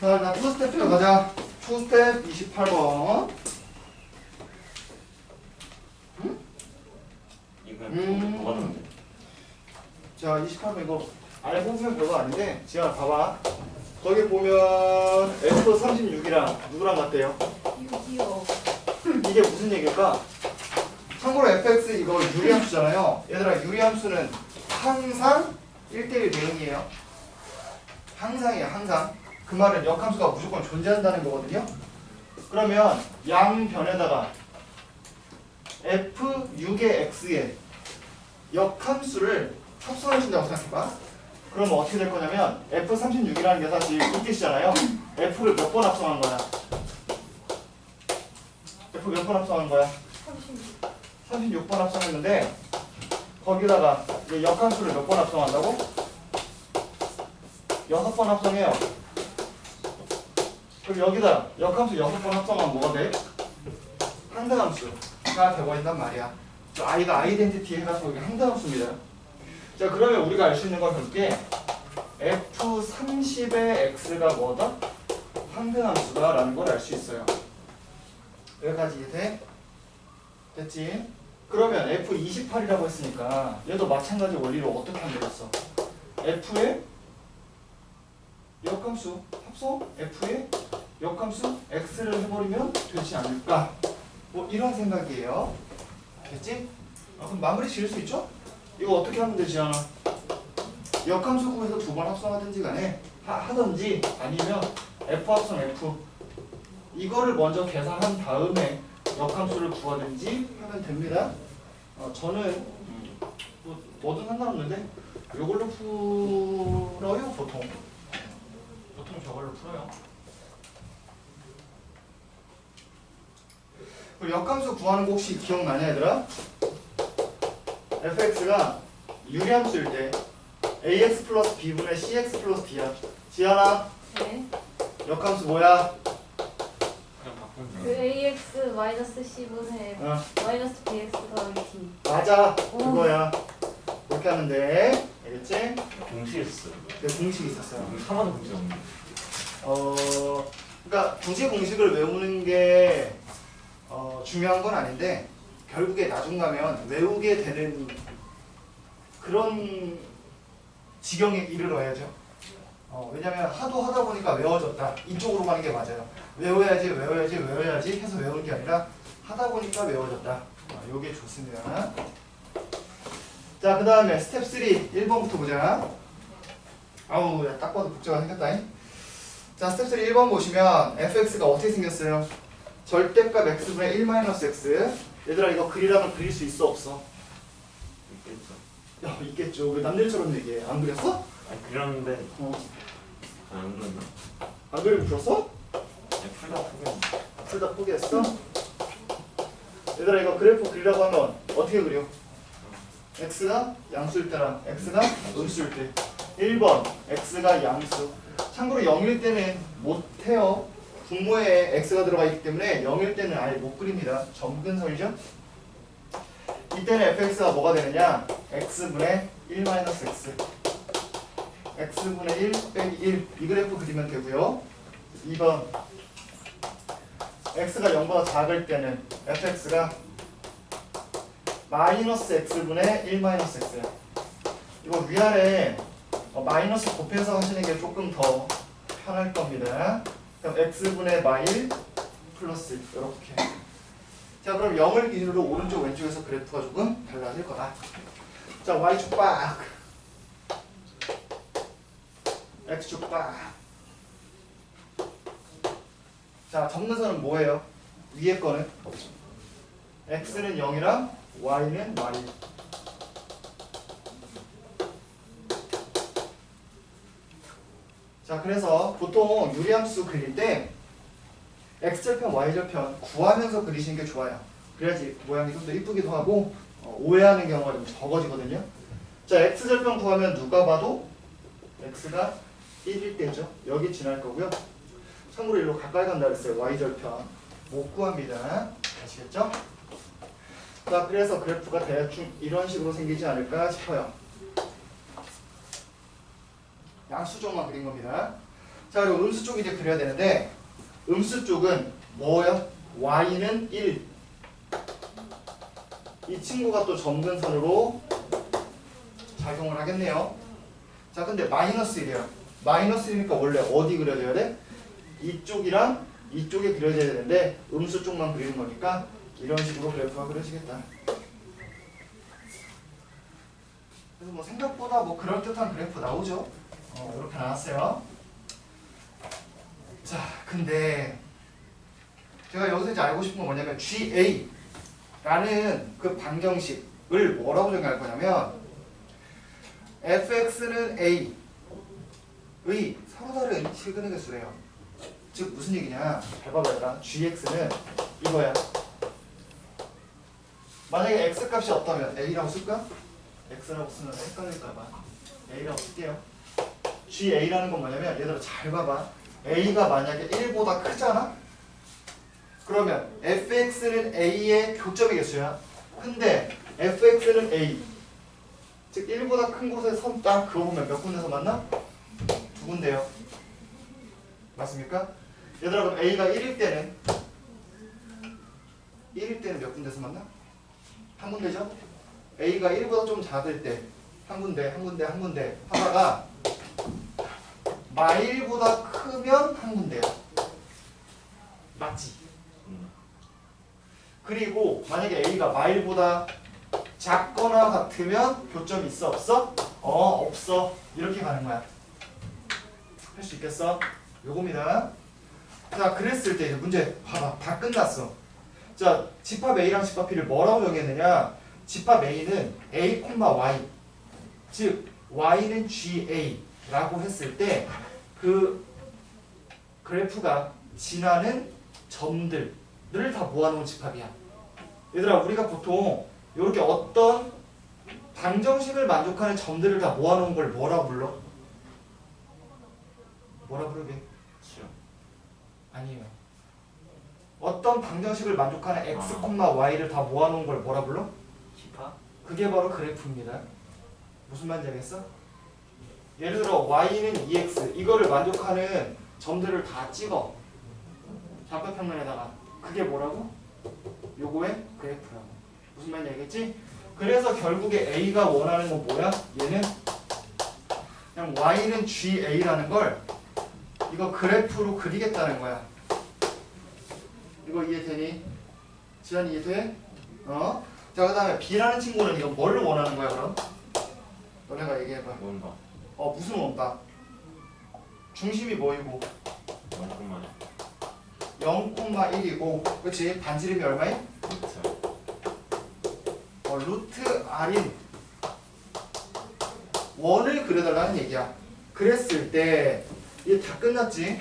자, 일단 투스텝부터 가자. 투스텝 28번. 이건 뭐가 다른데? 자, 28번 이거 알고 보면 별거 아닌데, 지아 봐봐. 거기 보면 F36이랑 누구랑 같대요? 이거요. 이게 무슨 얘기일까? 참고로 fx 이거 유리함수잖아요. 얘들아, 유리함수는 항상 1대1 대응이에요. 항상이에요, 항상. 그 말은 역함수가 무조건 존재한다는 거거든요. 그러면 양변에다가 f6의 x에 역함수를 합성하신다고 생각해봐. 그러면 어떻게 될 거냐면 f36이라는 게 사실 이 뜻이잖아요. f를 몇 번 합성한 거야? f 몇 번 합성한 거야? 36번 합성했는데 거기다가 이제 역함수를 몇 번 합성한다고? 6번 합성해요. 그럼 여기다 역함수 6번 합성하면 뭐가 돼? 항등함수가 되어버린단 말이야. 저 i가 아이덴티티 해가지고 이게 항등함수입니다. 자, 그러면 우리가 알 수 있는 건 그렇게 F30의 x가 뭐다? 항등함수다 라는 걸 알 수 있어요. 여기까지 이해돼? 됐지? 그러면 F28이라고 했으니까 얘도 마찬가지 원리로 어떻게 하면 되겠어? F의 역함수 합성 F의 역함수 X를 해버리면 되지 않을까? 뭐 이런 생각이에요. 됐지? 그럼 마무리 지을 수 있죠? 이거 어떻게 하면 되지 않아? 역함수 구해서 2번 합성하든지 간에 하든지 아니면 F 합성 F 이거를 먼저 계산한 다음에 역함수를 구하든지 하면 됩니다. 저는 뭐든 상관없는데 이걸로 풀어요. 보통 저걸로 풀어요. 그리고 역함수 구하는 거 혹시 기억나냐 얘들아? fx가 유리함수일 때 ax 플러스 b분의 cx 플러스 d야. 지아나 네. 역함수 뭐야? 그냥 바꾸면 그 ax 마이너스 c분의 마이너스 bx 더하기 d. 맞아, 그거야. 그렇게 하면 돼. 알겠지? 공식이 있어요. 네, 공식이 있었어요. 하나도 공식 없는데. 그러니까 굳이 공식을 외우는 게 중요한 건 아닌데 결국에 나중 가면 외우게 되는 그런 지경에 이르러야죠. 왜냐면 하도 하다 보니까 외워졌다. 이쪽으로 가는 게 맞아요. 외워야지 해서 외우는 게 아니라 하다 보니까 외워졌다. 요게 좋습니다. 자, 그 다음에 스텝 3 1번부터 보자. 아우, 야, 딱 봐도 복잡하게 생겼다. 자, 스텝 3 1번 보시면 fx가 어떻게 생겼어요? 절대값 x분의 1-x. 얘들아, 이거 그리라면 그릴 수 있어 없어? 있겠죠. 야, 있겠죠. 왜 남들처럼 얘기해? 안 그렸어? 아니 그렸는데 안 그렸나? 안 그리고 풀었어? 그냥 풀다 포기했는데. 풀다 포기했어? 얘들아, 이거 그래프 그리라고 하면 어떻게 그려? x가 양수일 때랑 x가 음수일 때. 1번 x가 양수. 참고로 0일 때는 못해요. 분모에 x가 들어가 있기 때문에 0일 때는 아예 못 그립니다. 점근설이죠? 이때는 fx가 뭐가 되느냐? x분의 1-x x분의 1 빼기 1 이 그래프 그리면 되고요. 2번 x가 0보다 작을 때는 fx가 마이너스 x분의 1-x야. 이거 위아래 마이너스 곱해서 하시는 게 조금 더 편할 겁니다. 그럼 x분의 마일 플러스 이렇게. 자, 그럼 0을 기준으로 오른쪽 왼쪽에서 그래프가 조금 달라질 거다. 자, y축 빡 x축 빡. 자, 점근선은 뭐예요? 위에 거는 x는 0이랑 y는 마일. 자, 그래서 보통 유리함수 그릴 때 x절편, y절편 구하면서 그리시는 게 좋아요. 그래야지 모양이 좀 더 이쁘기도 하고 오해하는 경우가 좀 적어지거든요. 자, x절편 구하면 누가 봐도 x가 1일 때죠. 여기 지날 거고요. 참고로 일로 가까이 간다 그랬어요. y절편 못 구합니다. 아시겠죠? 자, 그래서 그래프가 대충 이런 식으로 생기지 않을까 싶어요. 양수정만 그린 겁니다. 자, 그리고 음수 쪽 이제 그려야 되는데 음수 쪽은 뭐예요? y는 1. 이 친구가 또 점근선으로 작용을 하겠네요. 자, 근데 마이너스 1이에요. 마이너스 1이니까 원래 어디 그려져야 돼? 이쪽이랑 이쪽에 그려져야 되는데 음수 쪽만 그리는 거니까 이런 식으로 그래프가 그려지겠다. 그래서 뭐 생각보다 뭐 그럴듯한 그래프 나오죠. 이렇게 나왔어요. 자, 근데 제가 여기서 이제 알고 싶은 건 뭐냐면 GA라는 그 방정식을 뭐라고 정의할 거냐면 fx는 a의 서로 다른 실근의 개수래요. 즉 무슨 얘기냐? 잘 봐봐 얘들아. gx는 이거야. 만약에 x 값이 없다면 a라고 쓸까? x라고 쓰면 헷갈릴까봐 a라고 쓸게요. GA라는 건 뭐냐면 얘들아 잘 봐봐. a가 만약에 1보다 크잖아? 그러면 fx는 a의 교점의 개수야. 근데 fx는 a 즉 1보다 큰 곳에 선 딱 그어보면 몇 군데서 만나? 두 군데요. 맞습니까? 얘들아 그럼 a가 1일 때는 몇 군데서 만나? 한 군데죠? a가 1보다 좀 작을 때 한 군데 하다가 마일보다 크면 한 군데야. 맞지? 그리고 만약에 a가 마일보다 작거나 같으면 교점이 있어 없어? 없어. 이렇게 가는 거야. 할 수 있겠어? 요겁니다. 자, 그랬을 때 이제 문제 봐봐. 다 끝났어. 자, 집합 a랑 집합 b를 뭐라고 정했느냐? 집합 a는 a, y 즉 y는 ga라고 했을 때 그 그래프가 지나는 점들을 다 모아놓은 집합이야. 얘들아 우리가 보통 이렇게 어떤 방정식을 만족하는 점들을 다 모아놓은 걸 뭐라 불러? 뭐라 부르게? 시험. 아니에요. 어떤 방정식을 만족하는 x, y를 다 모아놓은 걸 뭐라 불러? 기파? 그게 바로 그래프입니다. 무슨 말인지 알겠어? 예를 들어 y는 2x 이거를 만족하는 점들을 다 찍어. 좌표평면에다가. 그게 뭐라고? 요거의 그래프라고. 무슨 말인지 알겠지? 그래서 결국에 a가 원하는 건 뭐야? 얘는 그냥 y는 ga라는 걸 이거 그래프로 그리겠다는 거야. 이거 이해되니? 지한 이해돼? 자, 그 다음에 b라는 친구는 이거 뭘 원하는 거야 그럼? 너네가 얘기해봐. 원바. 무슨 원박? 중심이 뭐이고? 0,1이고 그치? 반지름이 얼마임? 루트 r인 원을 그려달라는 얘기야. 그랬을 때 이게 다 끝났지?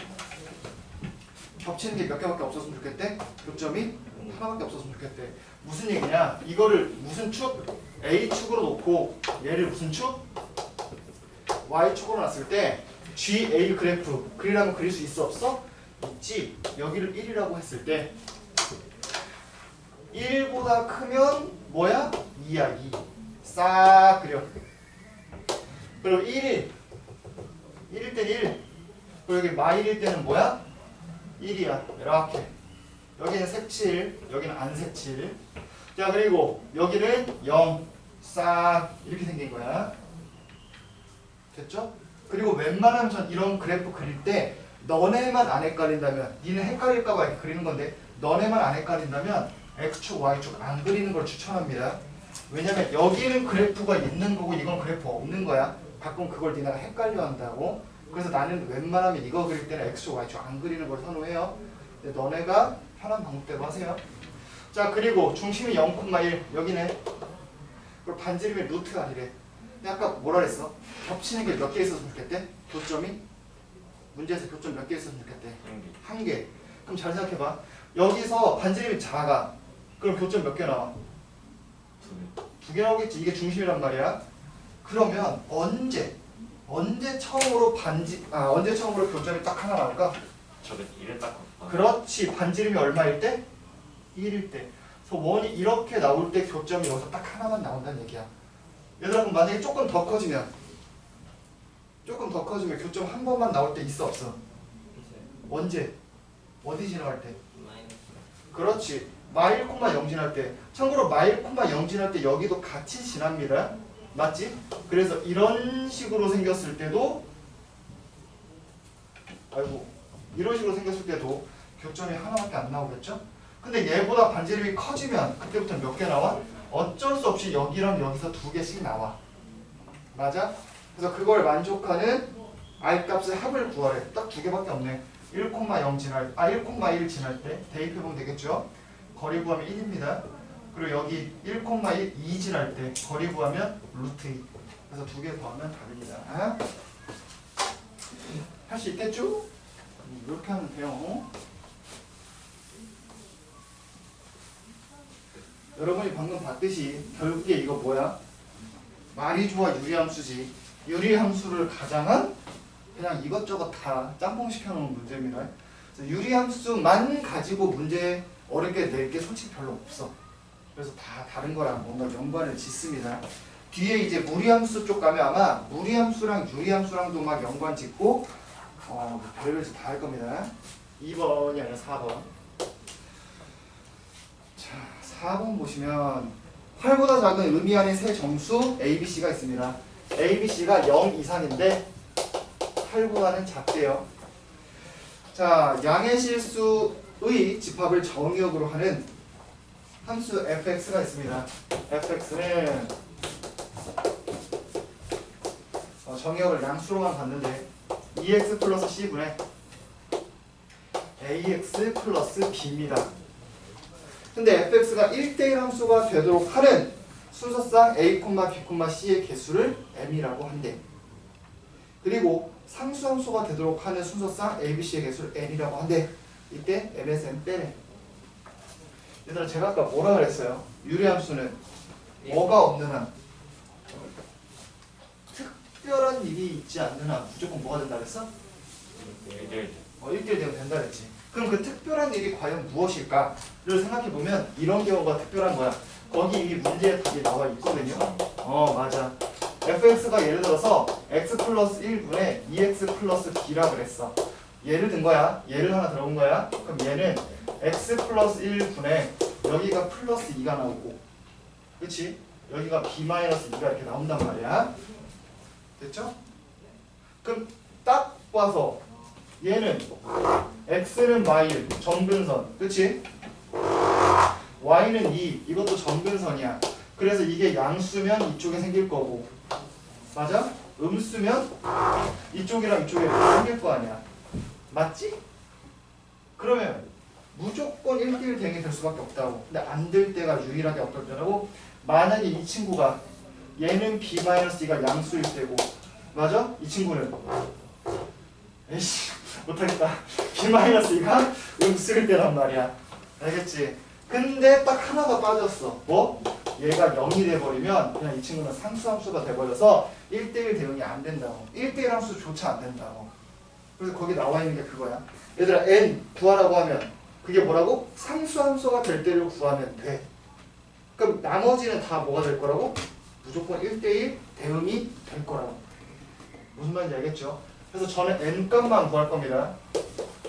겹치는 게 몇 개밖에 없었으면 좋겠대? 교점이 하나밖에 없었으면 좋겠대. 무슨 얘기냐? 이거를 무슨 축? A축으로 놓고 얘를 무슨 축? Y축으로 놨을 때 GA 그래프 그리라면 그릴 수 있어 없어? 있지. 여기를 1이라고 했을 때 1보다 크면 뭐야? 2야 2. 싹 그려. 그리고 1일 땐 1. 그리고 여기 마일일 때는 뭐야? 1이야. 이렇게. 여기는 색칠, 여기는 안 색칠. 자, 그리고 여기는 0. 싹 이렇게 생긴 거야. 됐죠? 그리고 웬만하면 전 이런 그래프 그릴 때 너네만 안 헷갈린다면 니는 헷갈릴까봐 이렇게 그리는 건데 너네만 안 헷갈린다면 X축, Y축 안 그리는 걸 추천합니다. 왜냐면 여기는 그래프가 있는 거고 이건 그래프 없는 거야. 가끔 그걸 니네가 헷갈려 한다고. 그래서 나는 웬만하면 이거 그릴 때는 X축, Y축 안 그리는 걸 선호해요. 근데 너네가 편한 방법대로 하세요. 자, 그리고 중심이 0,1 여기네. 그리고 반지름이 루트 r이래. 근데 아까 뭐라 그랬어? 겹치는 게 몇 개 있었으면 좋겠대? 교점이? 문제에서 교점 몇 개 있었으면 좋겠대? 한 개. 그럼 잘 생각해봐. 여기서 반지름이 작아. 그럼 교점 몇 개 나와? 두 개 나오겠지. 이게 중심이란 말이야. 그러면 언제 처음으로 언제 처음으로 교점이 딱 하나 나올까? 저게 1에 딱 그렇지. 반지름이 얼마일 때? 1일 때. 그래서 원이 이렇게 나올 때 교점이 여기서 딱 하나만 나온다는 얘기야. 얘들아 그럼 만약에 조금 더 커지면 교점 한 번만 나올 때 있어 없어? 언제? 어디 지나갈 때? 마이너스. 그렇지. 마일 콤마 0 지날 때. 참고로 마일 콤마 0 지날 때 여기도 같이 지납니다. 맞지? 그래서 이런 식으로 생겼을 때도 아이고 이런 식으로 생겼을 때도 교점이 하나밖에 안 나오겠죠? 근데 얘보다 반지름이 커지면 그때부터 몇 개 나와? 어쩔 수 없이 여기랑 여기서 2개씩 나와. 맞아? 그래서 그걸 만족하는 R 값의 합을 구하래. 딱 2개밖에 없네. 1,0 지날 1,1 지날 때 대입해보면 되겠죠? 거리 구하면 1입니다. 그리고 여기 1,1 2 지날 때 거리 구하면 루트 2. 그래서 2개 더하면 답입니다. 할 수 있겠죠? 이렇게 하면 돼요. 여러분이 방금 봤듯이 결국에 이거 뭐야? 말이 좋아 유리함수지. 유리함수를 가장한 그냥 이것저것 다 짬뽕시켜 놓은 문제입니다. 그래서 유리함수만 가지고 문제 어렵게 낼 게 솔직히 별로 없어. 그래서 다 다른 거랑 뭔가 연관을 짓습니다. 뒤에 이제 무리함수 쪽 가면 아마 무리함수랑 유리함수랑도 막 연관 짓고 별별 다 할 겁니다. 2번이 아니라 4번. 자, 4번 보시면 활보다 작은 의미 안의 세 정수 ABC가 있습니다. ABC가 0 이상인데 8보다는 작대요. 자, 양의 실수의 집합을 정의역으로 하는 함수 fx가 있습니다. fx는 정의역을 양수로만 봤는데 2x 플러스 c분의 ax 플러스 b입니다. 근데 fx가 1대1 함수가 되도록 하는 순서상 a, b, c의 개수를 m이라고 한대. 그리고 상수함수가 되도록 하는 순서상 a, b, c의 개수를 n이라고 한대. 이때 m에서 n 빼래. 얘들아 제가 아까 뭐라 그랬어요? 유리함수는 뭐가 없는 한 특별한 일이 있지 않는 한 무조건 뭐가 된다 그랬어? 1대1 되면 된다 그랬지. 그럼 그 특별한 일이 과연 무엇일까를 생각해보면 이런 경우가 특별한 거야. 거기 이미 문제에 답이 나와 있거든요. 맞아. fx가 예를 들어서 x 플러스 1분의 2x 플러스 b라 그랬어. 예를 든 거야. 예를 하나 들어본 거야. 그럼 얘는 x 플러스 1분의 여기가 플러스 2가 나오고 그치? 여기가 b 마이너스 2가 이렇게 나온단 말이야. 됐죠? 그럼 딱 봐서 얘는 x는 마일 정근선 그치? y는 2 이것도 정근선이야. 그래서 이게 양수면 이쪽에 생길 거고 맞아? 음수면 이쪽이랑 이쪽에 생길 거 아니야. 맞지? 그러면 무조건 1대1 대응이 될 수밖에 없다고. 근데 안 될 때가 유일하게 어떨 때라고? 만약에 이 친구가 얘는 b-2가 양수일 때고 맞아? 이 친구는 에이씨 못하겠다. b-2가 음수일 때란 말이야. 알겠지? 근데 딱 하나가 빠졌어. 뭐? 얘가 0이 돼버리면 그냥 이 친구는 상수함수가 돼버려서 1대1 대응이 안 된다고. 1대1 함수조차 안 된다고. 그래서 거기 나와 있는 게 그거야. 얘들아 n 구하라고 하면 그게 뭐라고? 상수함수가 될 때를 구하면 돼. 그럼 나머지는 다 뭐가 될 거라고? 무조건 1대1 대응이 될 거라고. 무슨 말인지 알겠죠? 그래서 저는 n 값만 구할 겁니다.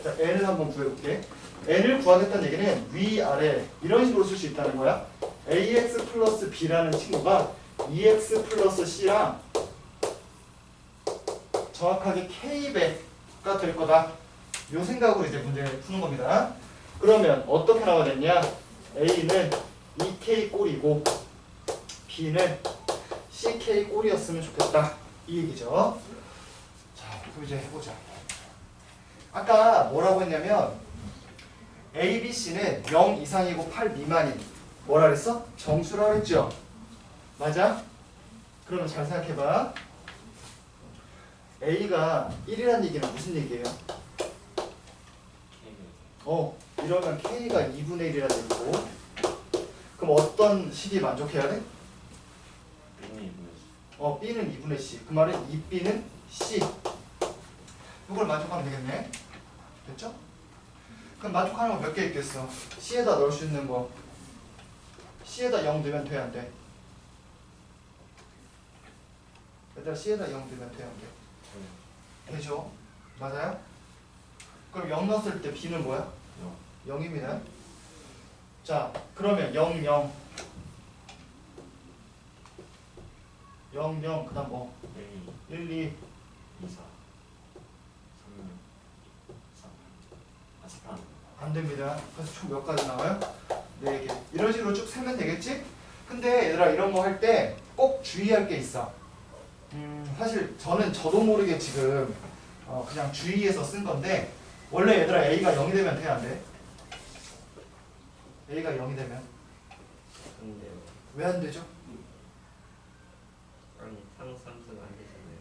자, n을 한번 구해볼게. n을 구하겠다는 얘기는 위아래 이런 식으로 쓸 수 있다는 거야. ax 플러스 b라는 친구가 2x 플러스 c랑 정확하게 k배가 될 거다. 요 생각으로 이제 문제를 푸는 겁니다. 그러면 어떻게 나와야겠냐? a는 2k 꼴이고 b는 ck 꼴이었으면 좋겠다. 이 얘기죠. 자, 그럼 이제 해보자. 아까 뭐라고 했냐면 A, B, C는 0 이상이고 8 미만인 뭐라 그랬어? 정수라고 했죠? 맞아? 그러면 잘 생각해봐. A가 1이라는 얘기는 무슨 얘기예요? 이러면 K가 2분의 1이라는 얘기고 그럼 어떤 식이 만족해야 돼? B는 2분의 C. 그 말은 2B는 C. 이걸 만족하면 되겠네. 됐죠? 그럼 만족하는 거 몇 개 있겠어? C에다 넣을 수 있는 거. C에다 0 넣으면 돼, 안 돼? 얘들아 C에다 0 넣으면 돼, 안 돼? 되죠? 맞아요? 그럼 0 넣었을 때 B는 뭐야? 0. 0입니다. 자, 그러면 0, 0. 0, 0, 그 다음 뭐? 1, 2. 2, 4, 3, 6, 4, 4, 4. 안 됩니다. 그래서 총 몇 가지 나와요? 4개. 이런 식으로 쭉 세면 되겠지? 근데 얘들아 이런 거 할 때 꼭 주의할 게 있어. 사실 저도 모르게 지금 그냥 주의해서 쓴 건데 원래 얘들아 A가 0이 되면 돼, 안 돼? A가 0이 되면 근데 왜 안 되죠? 아니 상수가 안 되잖아요.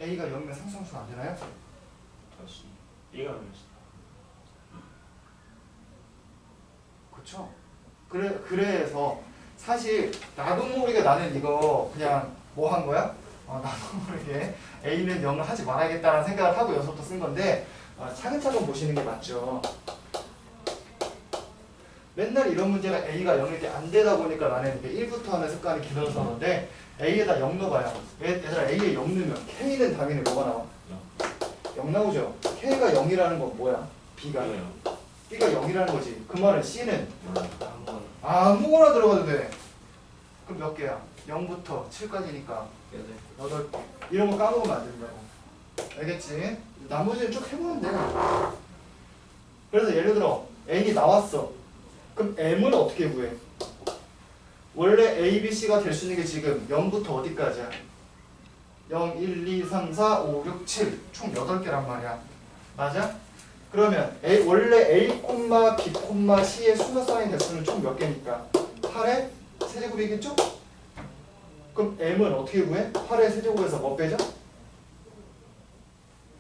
A가 0이면 상수함수가 안 되나요? 다시 B가 몇이다? 그쵸? 그래서 사실 나도 모르게 나는 이거 그냥 뭐 한 거야? 나도 모르게 A는 0을 하지 말아야겠다는 생각을 하고 여기서부터 쓴 건데 차근차근 보시는 게 맞죠. 맨날 이런 문제가 A가 0일 때 안 되다 보니까 나는 이게 1부터 하는 습관이 길어서 그런데 A에다 0 넣어봐요. 얘들아 A에 0 넣으면 K는 당연히 뭐가 나와? 0 나오죠. K가 0이라는 건 뭐야? B가 B가 0이라는 거지. 그 말은 C는 아무거나 들어가도 돼. 그럼 몇 개야? 0부터 7까지니까 8개. 이런 거 까먹으면 안 된다고. 알겠지? 나머지는 쭉 해보면 돼. 그래서 예를 들어 N이 나왔어. 그럼 M은 어떻게 구해? 원래 A, B, C가 될 수 있는 게 지금 0부터 어디까지야? 0, 1, 2, 3, 4, 5, 6, 7 총 8개란 말이야. 맞아? 그러면 원래 A, B, C의 순서상의 개수는 총 몇 개니까? 8의 세제곱이겠죠? 그럼 M은 어떻게 구해? 8의 세제곱에서 뭐 빼죠?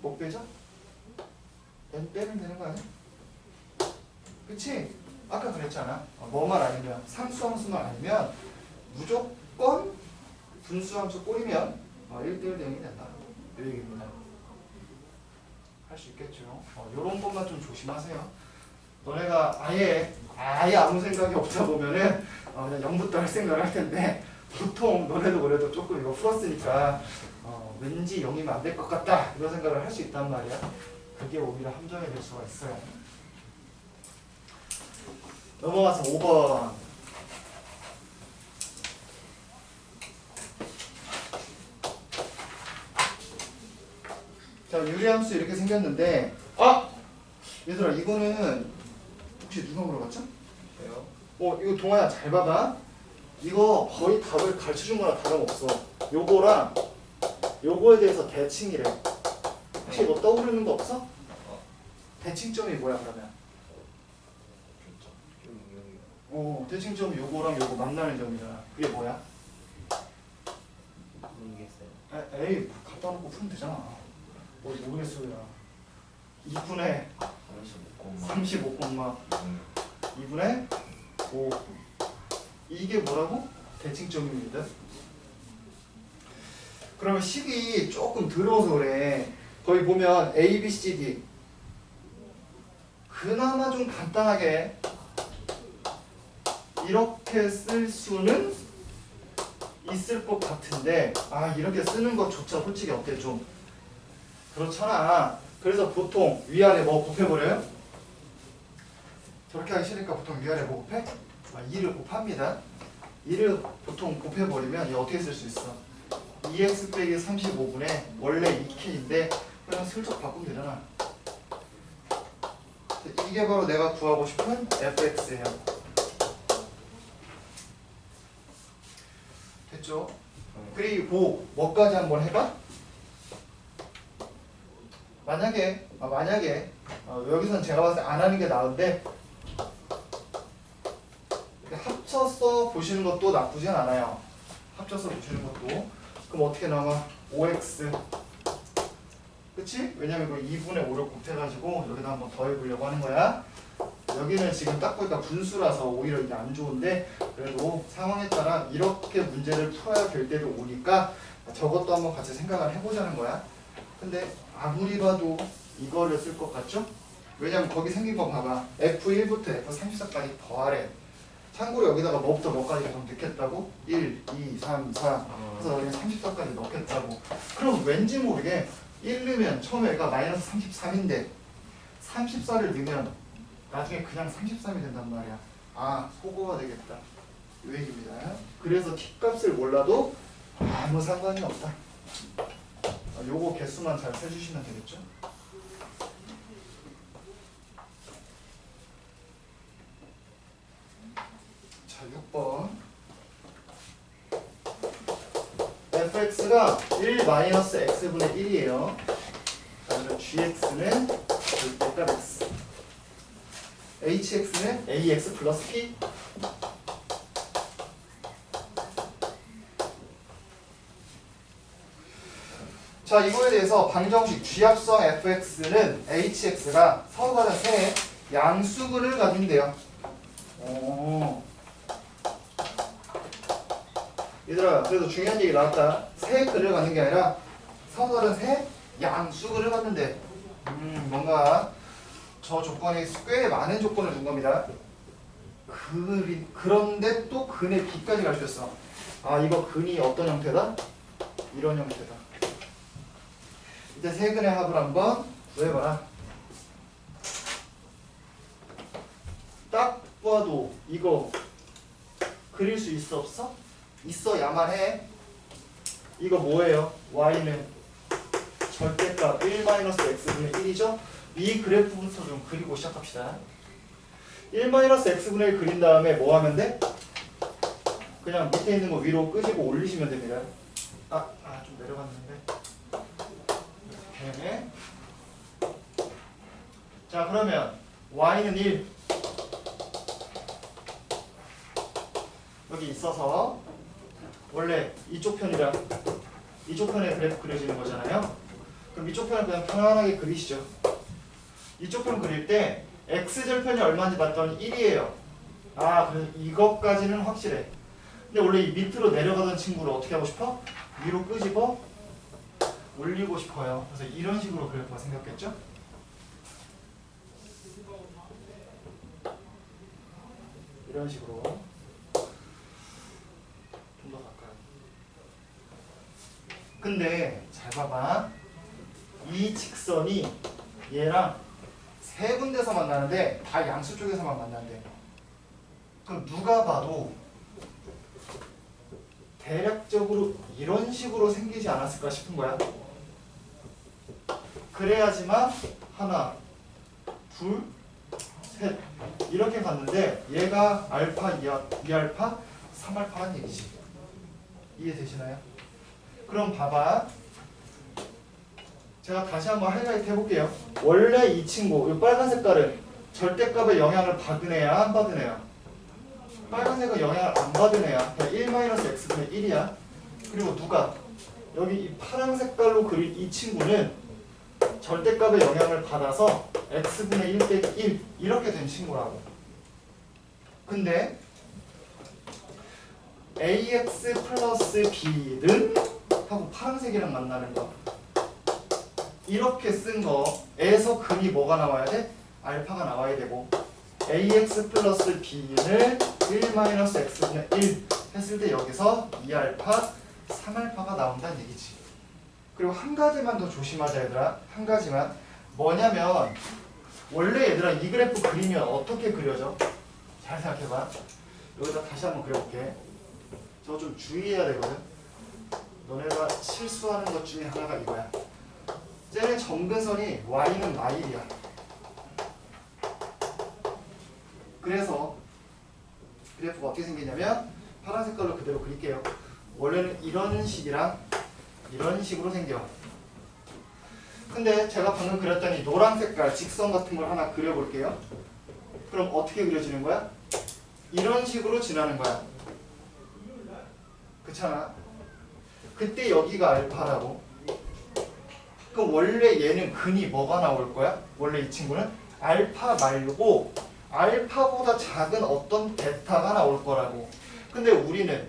뭐 빼죠? M 빼면 되는 거 아니야? 그치? 아까 그랬잖아. 뭐만 아니면 상수함수만 아니면 무조건 분수함수 꼬리면 1대1 대응이 된다. 이 얘기입니다. 할 수 있겠죠. 요런 것만 좀 조심하세요. 너네가 아예 아무 생각이 없다 보면은 그냥 0부터 할 생각을 할 텐데 보통 너네도 그래도 조금 이거 풀었으니까 왠지 0이면 안 될 것 같다 이런 생각을 할 수 있단 말이야. 그게 오히려 함정이 될 수가 있어요. 넘어가서 5번. 자, 유리함수 이렇게 생겼는데 얘들아 이거는 혹시 누가 물어봤죠? 저요? 이거 동아야 잘 봐봐. 이거 거의 답을 가르쳐준 거랑 다름없어. 요거랑 요거에 대해서 대칭이래. 혹시 뭐 떠오르는 거 없어? 대칭점이 뭐야 그러면? 대칭점이 요거랑 요거 만나는 점이잖아. 그게 뭐야? 모르겠어요. 에이 갖다 놓고 풀면 되잖아. 뭐 모르겠어요. 2분의 35, 2분의 5. 이게 뭐라고? 대칭점입니다. 그러면 식이 조금 더러워서 그래. 거기 보면 A, B, C, D. 그나마 좀 간단하게 이렇게 쓸 수는 있을 것 같은데 이렇게 쓰는 것조차 솔직히 어때? 좀 그렇잖아. 그래서 보통 위아래 뭐 곱해버려요? 저렇게 하기 싫으니까 보통 위아래 뭐 곱해? 2를 곱합니다. 2를 보통 곱해버리면 이거 어떻게 쓸 수 있어? 2x 빼기 35분의 원래 2k인데 그냥 슬쩍 바꾸면 되잖아. 이게 바로 내가 구하고 싶은 fx예요. 됐죠? 그리고 뭐까지 한번 해봐? 만약에 여기서는 제가 봤을 때 안 하는 게 나은데 합쳐서 보시는 것도 나쁘진 않아요. 합쳐서 보시는 것도. 그럼 어떻게 나와? 5x. 그치? 왜냐면 이거 2분의 5를 곱해가지고 여기다 한번 더해보려고 하는 거야. 여기는 지금 딱 보니까 분수라서 오히려 이게 안 좋은데 그래도 상황에 따라 이렇게 문제를 풀어야 될 때도 오니까 저것도 한번 같이 생각을 해보자는 거야. 근데 아무리 봐도 이거를 쓸 것 같죠? 왜냐면 거기 생긴 거 봐봐. F1부터 F34까지 더하래. 참고로 여기다가 뭐부터 뭐까지 계속 넣겠다고? 1, 2, 3, 4 그래서 여기 34까지 넣겠다고. 그럼 왠지 모르게 1 넣으면 처음에 얘가 마이너스 33인데 34를 넣으면 나중에 그냥 33이 된단 말이야. 아, 소거가 되겠다. 이 얘기입니다. 그래서 t값을 몰라도 아무 상관이 없다. 요거 개수만 잘 세주시면 되겠죠? 자, 6번. fx가 1-x분의 1이에요. 그래서 gx는 절대값 x. hx는 ax 플러스 p. 자, 이거에 대해서 방정식 쥐합성 fx는 hx가 서로 다른 세 양수근을 가진대요. 오. 얘들아, 그래도 중요한 얘기 나왔다. 세 근을 갖는 게 아니라 서로 다른 세 양수근을 갖는데 뭔가 저 조건이 꽤 많은 조건을 준 겁니다. 그런데 또 근의 B까지 갈 수 있어. 아, 이거 근이 어떤 형태다? 이런 형태다. 이제 세 근의 합을 한번 구해봐라. 딱 봐도 이거 그릴 수 있어 없어? 있어야만 해. 이거 뭐예요? y는 절대값 1-x분의 1이죠? 이 그래프부터 좀 그리고 시작합시다. 1-x분의 1 그린 다음에 뭐 하면 돼? 그냥 밑에 있는 거 위로 끄집어 올리시면 됩니다. 좀 내려갔는데. 이렇게. 자, 그러면 y는 1 여기 있어서 원래 이쪽 편이랑 이쪽 편에 그래프 그려지는 거잖아요. 그럼 이쪽 편을 그냥 편안하게 그리시죠. 이쪽 편 그릴 때 x절편이 얼마인지 봤더니 1이에요. 그래서 이것까지는 확실해. 근데 원래 이 밑으로 내려가던 친구를 어떻게 하고 싶어? 위로 끄집어 올리고 싶어요. 그래서 이런 식으로 그래프가 생겼겠죠? 이런 식으로 좀 더 가까이. 근데 잘 봐봐. 이 직선이 얘랑 세 군데서 만나는데 다 양수 쪽에서만 만난대. 그럼 누가 봐도 대략적으로 이런 식으로 생기지 않았을까 싶은 거야. 그래야지만 하나, 둘, 셋 이렇게 갔는데 얘가 알파, 2알파, 3알파란 얘기지. 이해되시나요? 그럼 봐봐. 제가 다시 한번 하이라이트 해볼게요. 원래 이 친구, 이 빨간 색깔은 절대값의 영향을 받은 애야, 안 받은 애야? 빨간색은 영향을 안 받은 애야. 그냥 1-x분의 1이야. 그리고 누가? 여기 이 파란 색깔로 그린 이 친구는 절대값의 영향을 받아서 x분의 1 빼기 1 이렇게 된 친구라고. 근데 ax 플러스 b는 하고 파란색이랑 만나는 거. 이렇게 쓴 거에서 근이 뭐가 나와야 돼? 알파가 나와야 되고 ax 플러스 b를 1-x분의 1 했을 때 여기서 2알파, 3알파가 나온다는 얘기지. 그리고 한 가지만 더 조심하자 얘들아. 한 가지만. 뭐냐면 원래 얘들아 이 그래프 그리면 어떻게 그려져? 잘 생각해봐. 여기다 다시 한번 그려볼게. 저거 좀 주의해야 되거든. 너네가 실수하는 것 중에 하나가 이거야. 쟤네 점근선이 y는 마일이야. 그래서 그래프가 어떻게 생기냐면 파란 색깔로 그대로 그릴게요. 원래는 이런 식이랑 이런 식으로 생겨. 근데 제가 방금 그렸더니 노란 색깔 직선 같은 걸 하나 그려볼게요. 그럼 어떻게 그려지는 거야? 이런 식으로 지나는 거야. 그렇잖아. 그때 여기가 알파라고. 그럼 원래 얘는 근이 뭐가 나올 거야? 원래 이 친구는 알파 말고 알파보다 작은 어떤 베타가 나올 거라고. 근데 우리는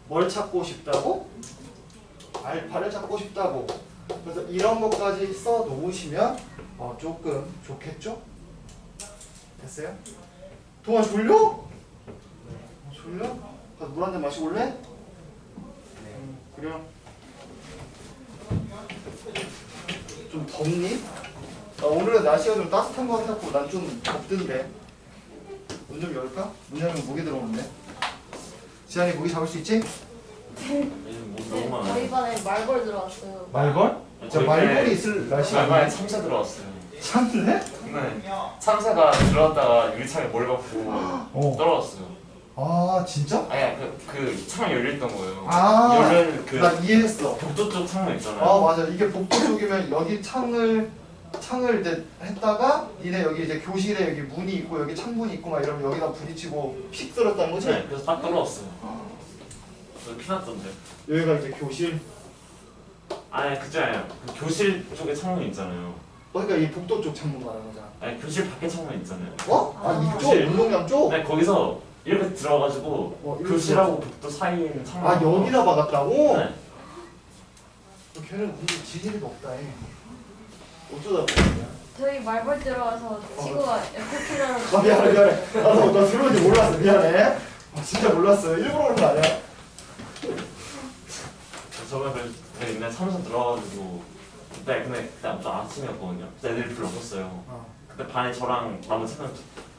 뭘 찾고 싶다고? 알파를 찾고 싶다고. 그래서 이런 것까지 써 놓으시면 조금 좋겠죠? 됐어요? 동아 졸려? 졸려? 가서 물 한 잔 마시고 올래? 그래요. 좀 덥니? 오늘은 날씨가 좀 따뜻한 것 같았고 난 좀 덥던데. 문 좀 열까? 문 열면 모기 들어오는데. 지한이 모기 잡을 수 있지? 요즘 뭐 너무 네, 많아요. 저희 반에 말벌 들어왔어요. 말벌? 자, 말벌이 있을 날씨가 말발에 아니야? 참새 들어왔어요. 참네? 네. 참새가 들어왔다가 유리창에 머리 박고 어. 떨어졌어요. 아 진짜? 아니 그 창이 열려있던 거예요. 아, 열린 그 나 이해했어. 복도 쪽 창문 있잖아요. 아 맞아. 이게 복도 쪽이면 여기 창을 이제 했다가 니네 여기 이제 교실에 여기 문이 있고 여기 창문이 있고 막 이러면 여기다 부딪히고 픽 들었다는 거지? 네, 그래서 딱 떨어졌어요. 저 피났던데. 여기가 이제 교실. 아니 그게 아니에요. 그 교실 쪽에 창문 있잖아요. 그러니까 이 복도 쪽 창문 말하는 거잖아. 아니 교실 밖에 창문 있잖아요. 어? 아 이쪽 교실. 운동장 쪽? 아니 거기서 이렇게 들어가가지고 이렇게 교실하고 복도 사이에 있는 창문. 아 여기다 박았다고? 네. 걔는 근데 지질이 높다 해. 어쩌다 보냐? 저희 말벌 들어와서 친구가 FP라고. 아 미안해. 나 들어온지 몰랐어. 미안해. 아, 진짜 몰랐어. 일부러 그런 거 아니야? 저번에 그 옛날 사무소 들어가가지고 그때 좀 아침이었거든요. 그때 애들이 별로 없었어요. 그때 반에 저랑 나머지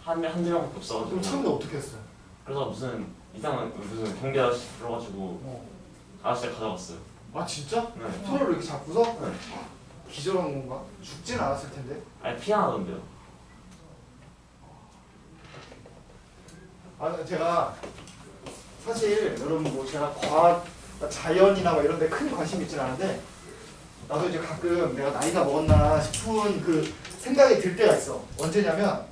한두 명밖에 없어가지고. 그럼 참대 어떻게 했어? 그래서 무슨 이상한 무슨 경비 아저씨 불러가지고 아저씨가 가져갔어요. 아 진짜? 네. 손으로 이렇게 잡고서? 네. 기절한 건가? 죽진 않았을 텐데. 아니 피하던데요. 아 제가 사실 여러분 뭐 제가 과학, 자연이나 뭐 이런 데 큰 관심이 있진 않은데 나도 이제 가끔 내가 나이가 먹었나 싶은 그 생각이 들 때가 있어. 언제냐면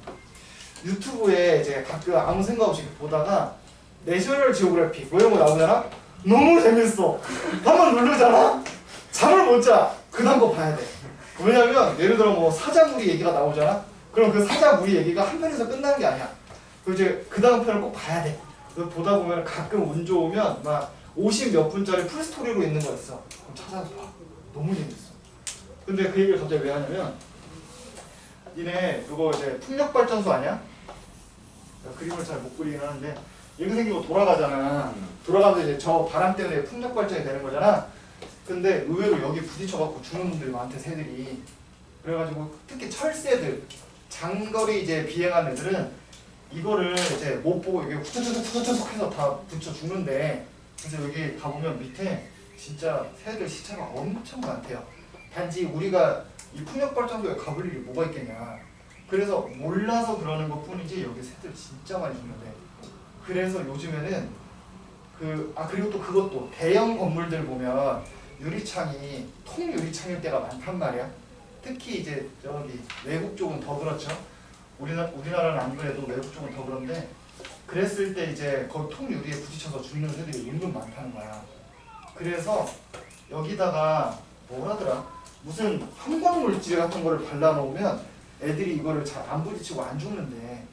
유튜브에 이제 가끔 아무 생각 없이 보다가 내셔널 지오그래픽 뭐 이런 거 나오잖아? 너무 재밌어. 한번 누르잖아? 잠을 못 자. 그 다음 거 봐야 돼. 왜냐면 예를 들어 뭐 사자무리 얘기가 나오잖아? 그럼 그 사자무리 얘기가 한 편에서 끝나는 게 아니야. 그 이제 그 다음 편을 꼭 봐야 돼. 그래서 보다 보면 가끔 운 좋으면 막 50 몇 분짜리 풀스토리로 있는 거 있어. 그럼 찾아서 봐. 너무 재밌어. 근데 그 얘기를 갑자기 왜 하냐면 니네 그거 이제 풍력발전소 아니야? 그림을 잘 못 그리긴 하는데 이렇게 생기고 돌아가잖아. 돌아가면서 이제 저 바람 때문에 풍력발전이 되는 거잖아. 근데 의외로 여기 부딪혀갖고 죽는 분들이 많대, 새들이. 그래가지고 특히 철새들, 장거리 이제 비행하는 애들은 이거를 이제 못 보고 이게 후두둑 해서 다 붙여 죽는데, 그래서 여기 가보면 밑에 진짜 새들 시체가 엄청 많대요. 단지 우리가 이 풍력발전소에 가볼 일이 뭐가 있겠냐. 그래서 몰라서 그러는 것 뿐이지 여기 새들 진짜 많이 죽는데. 그래서 요즘에는 그리고 또 그것도 대형 건물들 보면 유리창이 통 유리창일 때가 많단 말이야. 특히 이제 저기 외국 쪽은 더 그렇죠. 우리나라는 안 그래도 외국 쪽은 더 그런데, 그랬을 때 이제 거기 통 유리에 부딪혀서 죽는 새들이 은근 많다는 거야. 그래서 여기다가 뭐라더라, 무슨 형광 물질 같은 거를 발라놓으면 애들이 이거를 잘 안 부딪히고 안 죽는데,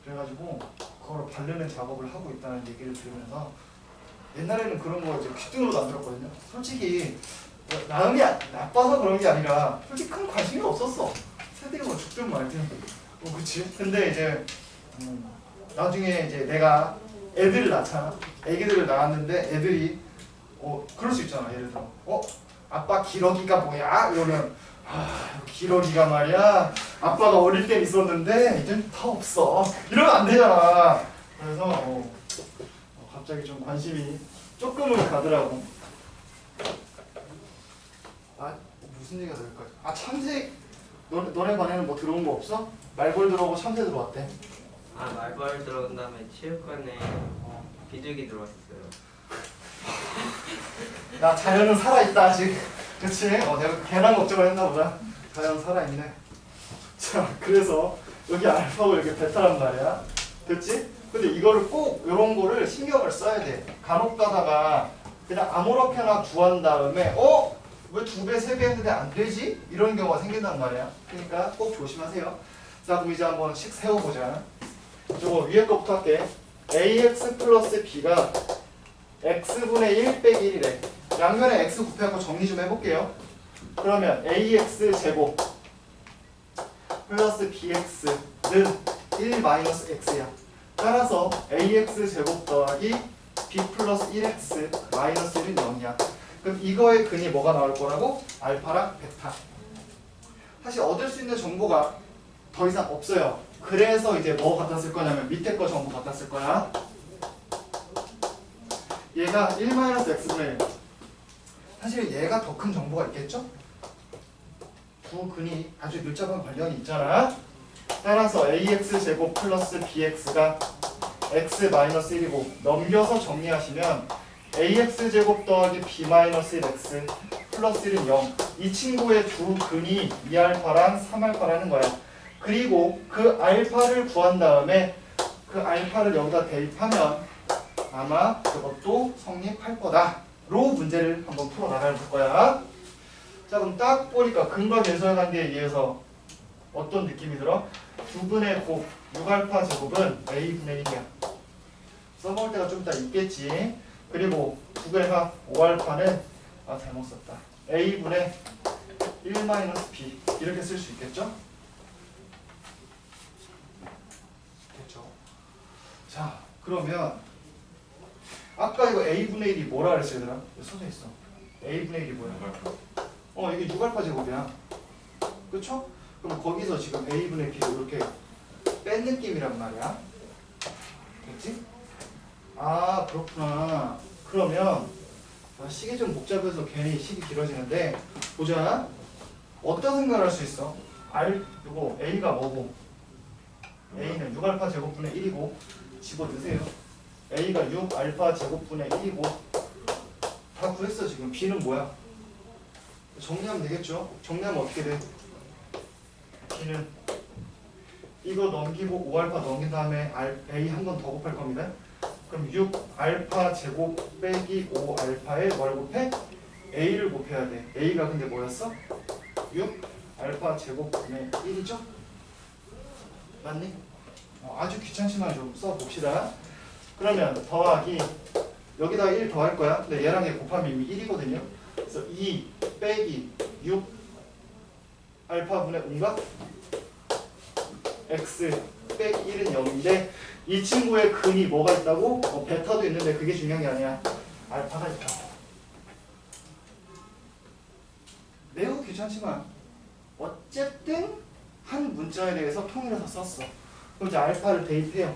그래가지고 그걸 바르는 작업을 하고 있다는 얘기를 들으면서, 옛날에는 그런 거 이제 귀등으로도 안 들었거든요. 솔직히 마음이 나빠서 그런 게 아니라 솔직히 큰 관심이 없었어. 새들이 뭐 죽든 말든. 그치? 근데 이제 나중에 이제 내가 애들을 낳잖아. 애기들을 낳았는데 애들이 그럴 수 있잖아. 예를 들어 아빠 기러기가 뭐야? 이러면 기러기가 말이야, 아빠가 어릴 땐 있었는데 이젠 다 없어. 이러면 안 되잖아. 그래서 갑자기 좀 관심이 조금은 가더라고. 무슨 얘기가 될까? 참새, 너네 반에는 뭐 들어온 거 없어? 말벌 들어오고 참새 들어왔대. 말벌 들어온 다음에 체육관에 비둘기 들어왔어요. 나 자연은 살아있다 아직. 그치? 내가 괜한 걱정을 했나 보다. 자연 살아있네. 자, 그래서 여기 알파고 이렇게 베타란 말이야. 됐지? 근데 이거를 꼭 이런 거를 신경을 써야 돼. 간혹 가다가 그냥 아무렇게나 구한 다음에 왜 2배, 3배 했는데 안 되지? 이런 경우가 생긴단 말이야. 그러니까 꼭 조심하세요. 자, 그럼 이제 한번 씩 세워보자. 저거 위에 거부터 할게. ax 플러스 b가 x분의 1 빼기 1이래. 양면에 x 곱해갖고 정리 좀 해볼게요. 그러면 ax 제곱 플러스 bx는 1 마이너스 x야. 따라서 ax 제곱 더하기 b 플러스 1x 마이너스 1은 0이야. 그럼 이거의 근이 뭐가 나올 거라고? 알파랑 베타. 사실 얻을 수 있는 정보가 더 이상 없어요. 그래서 이제 뭐 갖다 쓸 거냐면 밑에 거 전부 갖다 쓸 거야. 얘가 1-x분의 1. 사실 얘가 더 큰 정보가 있겠죠? 두 근이 아주 밀접한 관련이 있잖아. 따라서 ax제곱 플러스 bx가 x-1이고 넘겨서 정리하시면 ax제곱 더하기 b-1x 플러스 1은 0. 이 친구의 두 근이 2알파랑 3알파라는 거야. 그리고 그 알파를 구한 다음에 그 알파를 여기다 대입하면 아마 그것도 성립할 거다로 문제를 한번 풀어 나갈 거야. 자, 그럼 딱 보니까 근과 계수의 관계에 의해서 어떤 느낌이 들어? 2분의 곱 6알파 제곱은 a분의 1이야. 써먹을 때가 좀 이따 있겠지. 그리고 2분의 합 5알파는 잘못 썼다. a분의 1-b 이렇게 쓸 수 있겠죠? 됐죠? 자, 그러면 아까 이거 a분의 1이 뭐라 그랬어 얘들아? 써져 있어. a분의 1이 뭐야? 이게 6알파 제곱이야. 그쵸? 그럼 거기서 지금 a분의 b를 이렇게 뺀 느낌이란 말이야. 됐지? 아, 그렇구나. 그러면 식이 좀 복잡해서 괜히 식이 길어지는데 보자. 어떤 생각을 할 수 있어? 이거 a가 뭐고? a는 6알파 제곱분의 1이고 집어넣으세요. a가 6알파 제곱분의 1이고 다 구했어 지금. b는 뭐야? 정리하면 되겠죠? 정리하면 어떻게 돼? b는 이거 넘기고 5알파 넘긴 다음에 a 한 번 더 곱할 겁니다. 그럼 6알파 제곱 빼기 5알파에 뭘 곱해? a를 곱해야 돼. a가 근데 뭐였어? 6알파 제곱분의 1이죠? 맞니? 아주 귀찮지만 좀 써봅시다. 그러면 더하기 여기다가 1 더할 거야. 근데 얘랑 얘 곱하면 이미 1이거든요. 그래서 2 빼기 6 알파분의 5인가? x 빼기 1은 0인데 이 친구의 근이 뭐가 있다고? 베타도 있는데 그게 중요한 게 아니야. 알파가 있다. 매우 귀찮지만 어쨌든 한 문자에 대해서 통일해서 썼어. 그럼 이제 알파를 대입해요.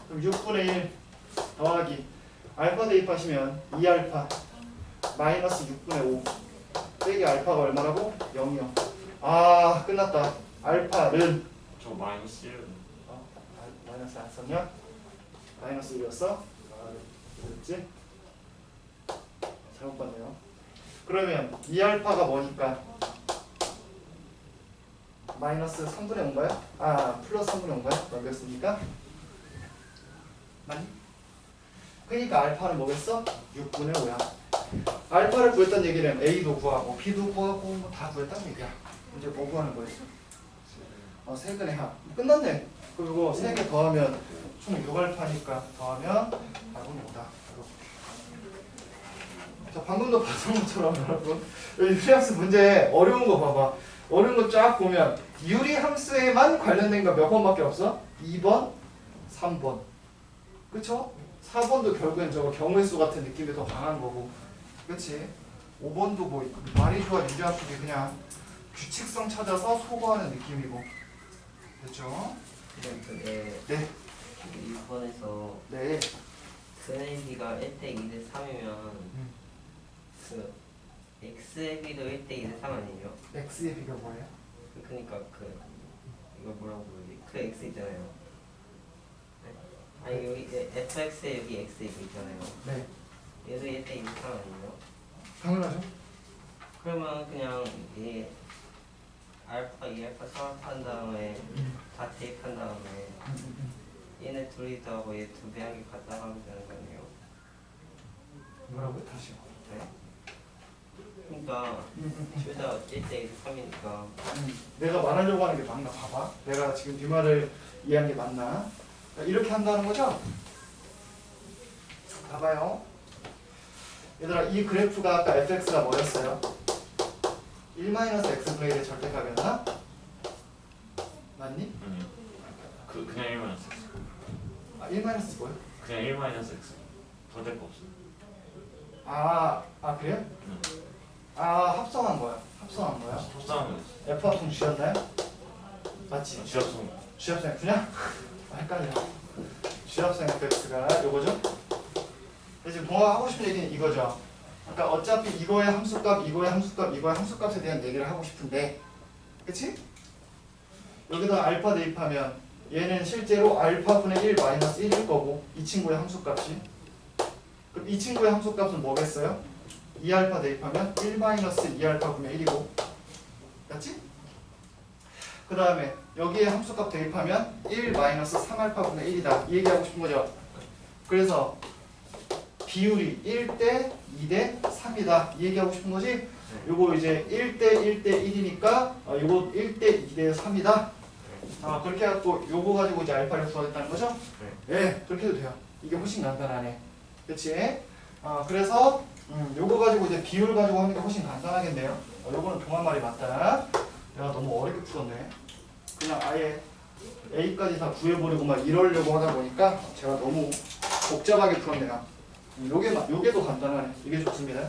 그럼 6분의 1 더하기 알파 대입하시면 2알파 마이너스 6분의 5 빼기 알파가 얼마라고? 0이요. 아, 끝났다. 알파는 저 마이너스 1. 마이너스 안 썼냐? 마이너스 1이었어? 그랬지? 잘못 봤네요. 그러면 2알파가 뭐니까? 마이너스 3분의 5인가요? 플러스 3분의 5인가요? 넘겼으니까? 맞니? 그러니까 알파는 뭐겠어? 6분의 5야. 알파를 구했다는 얘기는 A도 구하고 B도 구하고 뭐 다 구했다는 얘기야. 이제 뭐 구하는 거였어? 세근의 합. 끝났네. 그리고 3개 더하면 총 6알파니까 더하면 답은 5다. 자, 방금도 봤던 것처럼 여러분 유리함수 문제 어려운 거 봐봐. 어려운 거 쫙 보면 유리함수에만 관련된 거 몇 번밖에 없어? 2번, 3번. 그쵸? 4번도 결국엔 저거 경우의 수 같은 느낌이 더 강한 거고. 그치? 5번도 뭐 말이 좋아 유리함수기 그냥 규칙성 찾아서 소거하는 느낌이고. 됐죠? 네. 6번에서 네. 근의 b가 1대 2대 3이면 그 x의 b도 1대 2대 3 아니에요? x의 b가 뭐예요? 그러니까 이거 뭐라고 부르지? 그 x 있잖아요. 네? 아니 여기 fx에 여기 x 이거 있잖아요. 네. 얘도 1대 2대 3 아니에요? 당연하죠. 그러면 그냥 얘 알파, 2알파, 3알파 한 다음에 다 대입한 다음에 얘네 둘이 더하고 얘 두 배 한 개 갖다 하면 되는 거 아니에요? 뭐라고요? 다시요. 네? 그러니까 둘 다 1대 3이니까 내가 말하려고 하는 게 맞나 봐봐. 내가 지금 네 말을 이해한 게 맞나? 이렇게 한다는 거죠? 봐봐요. 얘들아, 이 그래프가 아까 fx가 뭐였어요? 1-x분의 1의 절대값이었나? 맞니? 아니요. 그냥 1 마이너스 x. 1- 뭐요? 그냥 1 마이너스 x. 더 될 거 없어. 그래요? 응. 합성한 거야. 합성한 거야? 합성하면 F 합성 G였나요? 맞지? G합성. G 합성 F냐? 헷갈려. G 합성 FX가 요거죠? 근데 지금 동아가 하고 싶은 얘기는 이거죠. 그러니까 어차피 이거의 함수값, 이거의 함수값, 이거의 함수값에 대한 얘기를 하고 싶은데, 그치? 여기다 알파 대입하면 얘는 실제로 알파분의 1 마이너스 1일 거고 이 친구의 함수값이, 그럼 이 친구의 함수값은 뭐겠어요? 2알파 대입하면 1 마이너스 2알파분의 1이고, 맞지? 그 다음에 여기에 함수값 대입하면 1 마이너스 3알파분의 1이다 이 얘기하고 싶은 거죠. 그래서 비율이 1대 2대 3이다 이 얘기하고 싶은 거지. 요거 이제 1대 1대 1이니까 요거 1대 2대 3이다. 그렇게 해갖고 요거 가지고 이제 알파를 구하겠다는 거죠? 네, 그렇게 해도 돼요. 이게 훨씬 간단하네. 그치? 그래서 요거 가지고 이제 비율 가지고 하는 게 훨씬 간단하겠네요. 요거는 동안 말이 맞다. 내가 너무 어렵게 풀었네. 그냥 아예 A까지 다 구해버리고 막 이러려고 하다 보니까 제가 너무 복잡하게 풀었네요. 요게 더 간단하네. 이게 좋습니다.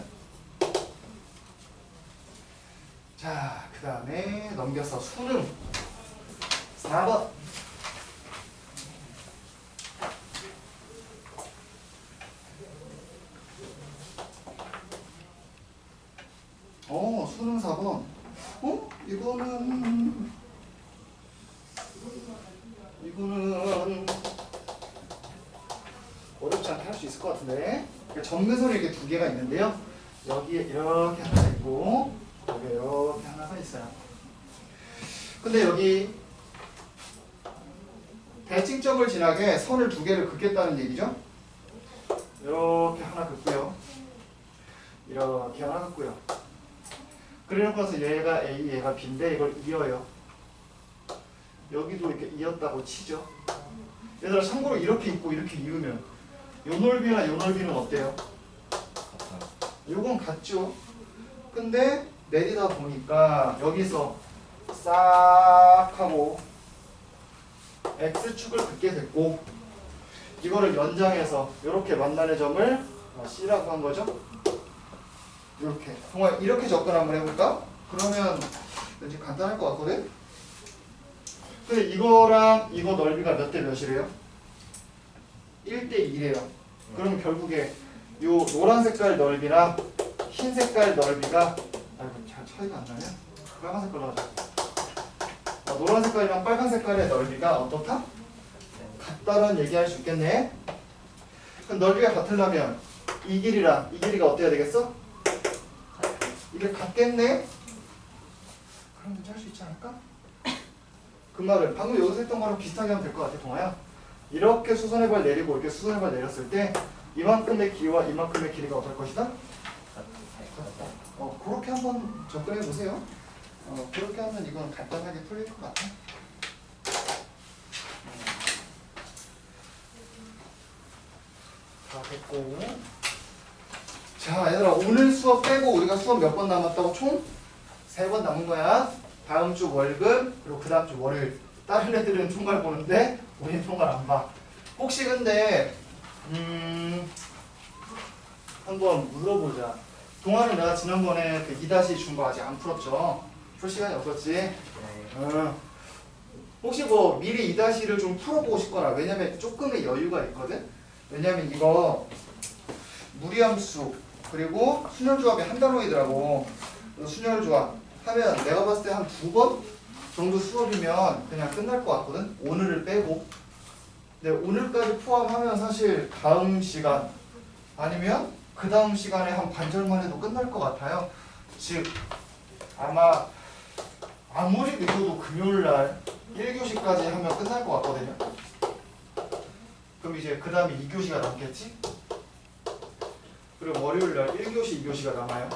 자, 그 다음에 넘겨서 수능 4번. 수능 4번. 이거는 어렵지 않게 할 수 있을 것 같은데. 점근선이 이렇게 두 개가 있는데요. 여기에 이렇게 하나 있고 여기에 이렇게 하나가 있어요. 근데 여기 대칭점을 지나게 선을 두 개를 긋겠다는 얘기죠. 이렇게 하나 긋고요. 이렇게 하나 긋고요. 그래놓고서 얘가 A, 얘가 B인데 이걸 이어요. 여기도 이렇게 이었다고 치죠. 얘들아 참고로 이렇게 있고 이렇게 이으면 요 넓이나 요 넓이는 어때요? 요건 같죠. 근데 내리다 보니까 여기서 싹 하고 X축을 긋게 됐고 이거를 연장해서 이렇게 만나는 점을 C라고 한 거죠. 이렇게. 동아 이렇게 접근 한번 해볼까? 그러면 왠지 간단할 것 같거든? 근데 이거랑 이거 넓이가 몇 대 몇이래요? 1대 2래요. 그럼 결국에 요 노란 색깔 넓이랑 흰 색깔 넓이가 잘 차이가 안 나냐? 빨간 색깔로 하자. 노란 색깔이랑 빨간 색깔의 넓이가 어떻다? 같다는 얘기할 수 있겠네. 그럼 넓이가 같으려면 이 길이랑 이 길이가 어때야 되겠어? 이게 같겠네? 그럼 괜찮을 수 있지 않을까? 그 말을 방금 여기서 했던 거랑 비슷하게 하면 될 것 같아, 동아야. 이렇게 수선의 발 내리고 이렇게 수선의 발 내렸을 때 이만큼의 길이와 이만큼의 길이가 어떨 것이다? 그렇게 한번 접근해 보세요. 그렇게 하면 이건 간단하게 풀릴 것 같아. 다 됐고. 자, 얘들아 오늘 수업 빼고 우리가 수업 몇 번 남았다고? 총 3번 남은 거야. 다음 주 월급 그리고 그 다음 주 월요일. 다른 애들은 총괄 보는데 우리는 총괄 안 봐. 혹시 근데 한번 물어보자. 동아는 내가 지난번에 그 2다시 준 거 아직 안 풀었죠? 풀 시간이 없었지? 혹시 뭐 미리 2다시를 좀 풀어보고 싶거나, 왜냐면 조금의 여유가 있거든? 왜냐면 이거 무리함수 그리고 순열조합이 한 단원이더라고. 순열 조합 하면 내가 봤을 때 한 2번 정도 수업이면 그냥 끝날 것 같거든? 오늘을 빼고. 근데 오늘까지 포함하면 사실 다음 시간 아니면 그 다음 시간에 한 반절만 해도 끝날 것 같아요. 즉 아마 아무리 늦어도 금요일날 1교시까지 하면 끝날 것 같거든요. 그럼 이제 그 다음에 2교시가 남겠지? 그리고 월요일날 1교시, 2교시가 남아요.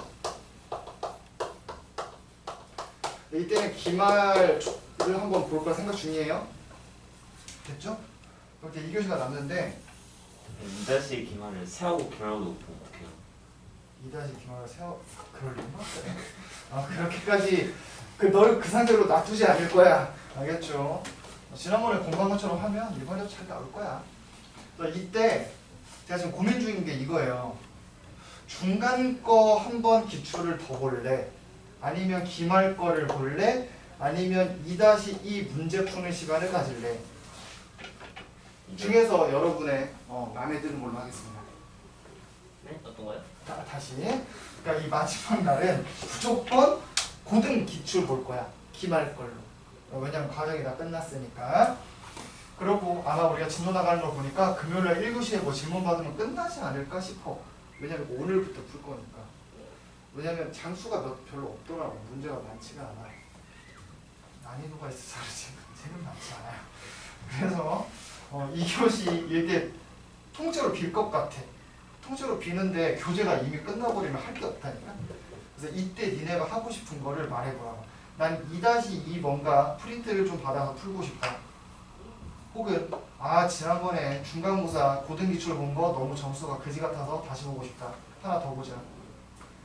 이때는 기말을 한번 볼까 생각 중이에요. 됐죠? 그렇게 2교시가 남는데 2다시 기말을 세하고 기말하고 보면 어떡해요? 2다시 기말을 세워... 그럴 리가? 그렇게까지 널 그 상태로 놔두지 않을 거야. 알겠죠? 지난번에 공부한 것처럼 하면 이번에도 잘 나올 거야. 이때 제가 지금 고민 중인 게 이거예요. 중간 거 한번 기출을 더 볼래? 아니면 기말 거를 볼래? 아니면 2-2 문제 푸는 시간을 가질래? 중에서 여러분의 마음에 드는 걸로 하겠습니다. 네? 어떤 거요? 다시. 그러니까 이 마지막 날은 무조건 고등 기출 볼 거야. 기말 걸로. 왜냐면 과정이 다 끝났으니까. 그리고 아마 우리가 진도 나가는 거 보니까 금요일날 1교시에 뭐 질문 받으면 끝나지 않을까 싶어. 왜냐면 오늘부터 풀 거니까. 왜냐면 장수가 별로 없더라고. 문제가 많지가 않아. 난이도가 있어서 그렇지 문제는 많지 않아요. 그래서 2교시 이게 통째로 빌 것 같아. 통째로 비는데 교재가 이미 끝나버리면 할 게 없다니까. 그래서 이때 니네가 하고 싶은 거를 말해보라. 난 2-2 뭔가 프린트를 좀 받아서 풀고 싶다. 혹은 지난번에 중간고사 고등기출 본 거 너무 점수가 그지 같아서 다시 보고 싶다. 하나 더 보자.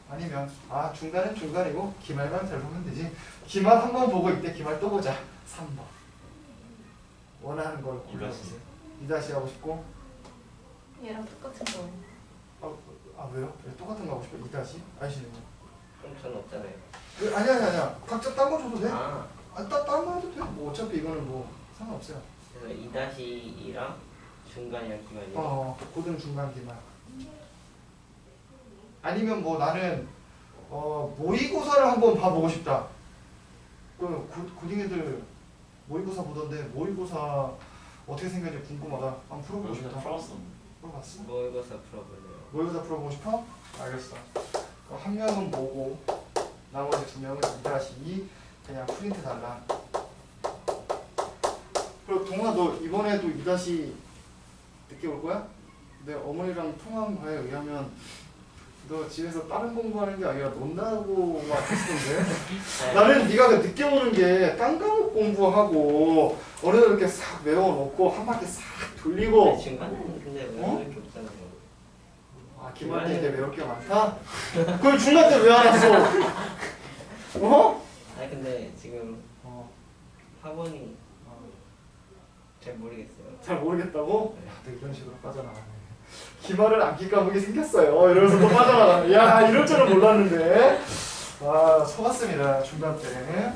아니면 중간은 중간이고 기말만 잘 보면 되지. 기말 한 번 보고 이때 기말 또 보자. 3번. 원하는 걸 골라주세요. 2-2 하고 싶고. 얘랑 똑같은 거. 왜요? 왜 똑같은 거 하고 싶어? 2-2? 아시는 거? 그럼 저는 없잖아요. 아니야. 각자 딴 거 줘도 돼? 아, 딴 거 해도 돼. 뭐 어차피 이거는 뭐 상관없어요. 그래서 2-2랑 중간이랑 기말이요. 고등 중간 기말. 아니면 뭐 나는 모의고사를 한번 봐보고 싶다. 그 고딩 애들 모의고사 보던데 모의고사 어떻게 생겼는지 궁금하다. 한번 풀어보고 싶다. 풀었어. 풀어봤어? 모의고사 풀어볼래요. 모의고사 풀어보고 싶어? 알겠어. 그럼 한 명은 보고 나머지 2명은 2-2 그냥 프린트 달라. 그리고 동아 너 이번에도 2- 늦게 올 거야? 내 어머니랑 통화한 바에 의하면 너 집에서 다른 공부하는 게 아니라 논다고 막 했었는데 나는 네가 그 늦게 오는 게 깜깜 공부하고 어느덧 이렇게 싹 외워놓고 한 바퀴 싹 돌리고 중간에는 근데 외울 게 없잖아요. 기말 때 이제 외울 게 많다? 그럼 중간 때 왜 안 왔어? 아니 근데 지금 학원이 잘 모르겠어요. 잘 모르겠다고? 야, 너 이런 식으로 빠져나가네. 기말을 암기 과목이 생겼어요. 이러면서 또 빠져나가네. 야, 이럴 줄은 몰랐는데. 속았습니다. 중간 때.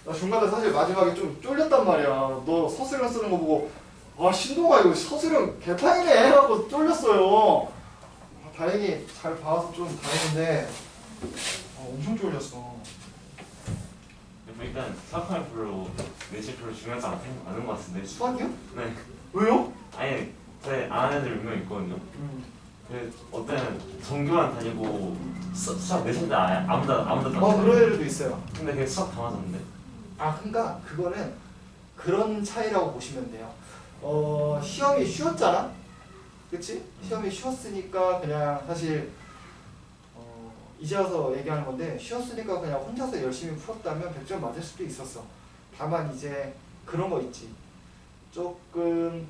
나 중간 때 사실 마지막에 좀 쫄렸단 말이야. 너 서술형 쓰는 거 보고 신동아 이거 서술형 개판이네 하고 쫄렸어요. 다행히 잘 봐서 좀 다행인데 엄청 쫄렸어. 일단 수학하면 별로 내실 별로 중요하지 않은 것 같은데. 수학이요? 네. 왜요? 아니 제 아는 애들 몇 명 있거든요. 그 어때는 전교만 다니고 수학 내신데 아무도 안 그런 애들도 있어요. 근데 그게 수학 다 맞았는데. 그러니까 그거는 그런 차이라고 보시면 돼요. 시험이 쉬웠잖아? 그치? 시험이 쉬웠으니까 그냥 사실 이제 와서 얘기하는 건데 쉬웠으니까 그냥 혼자서 열심히 풀었다면 100점 맞을 수도 있었어. 다만 이제 그런 거 있지. 조금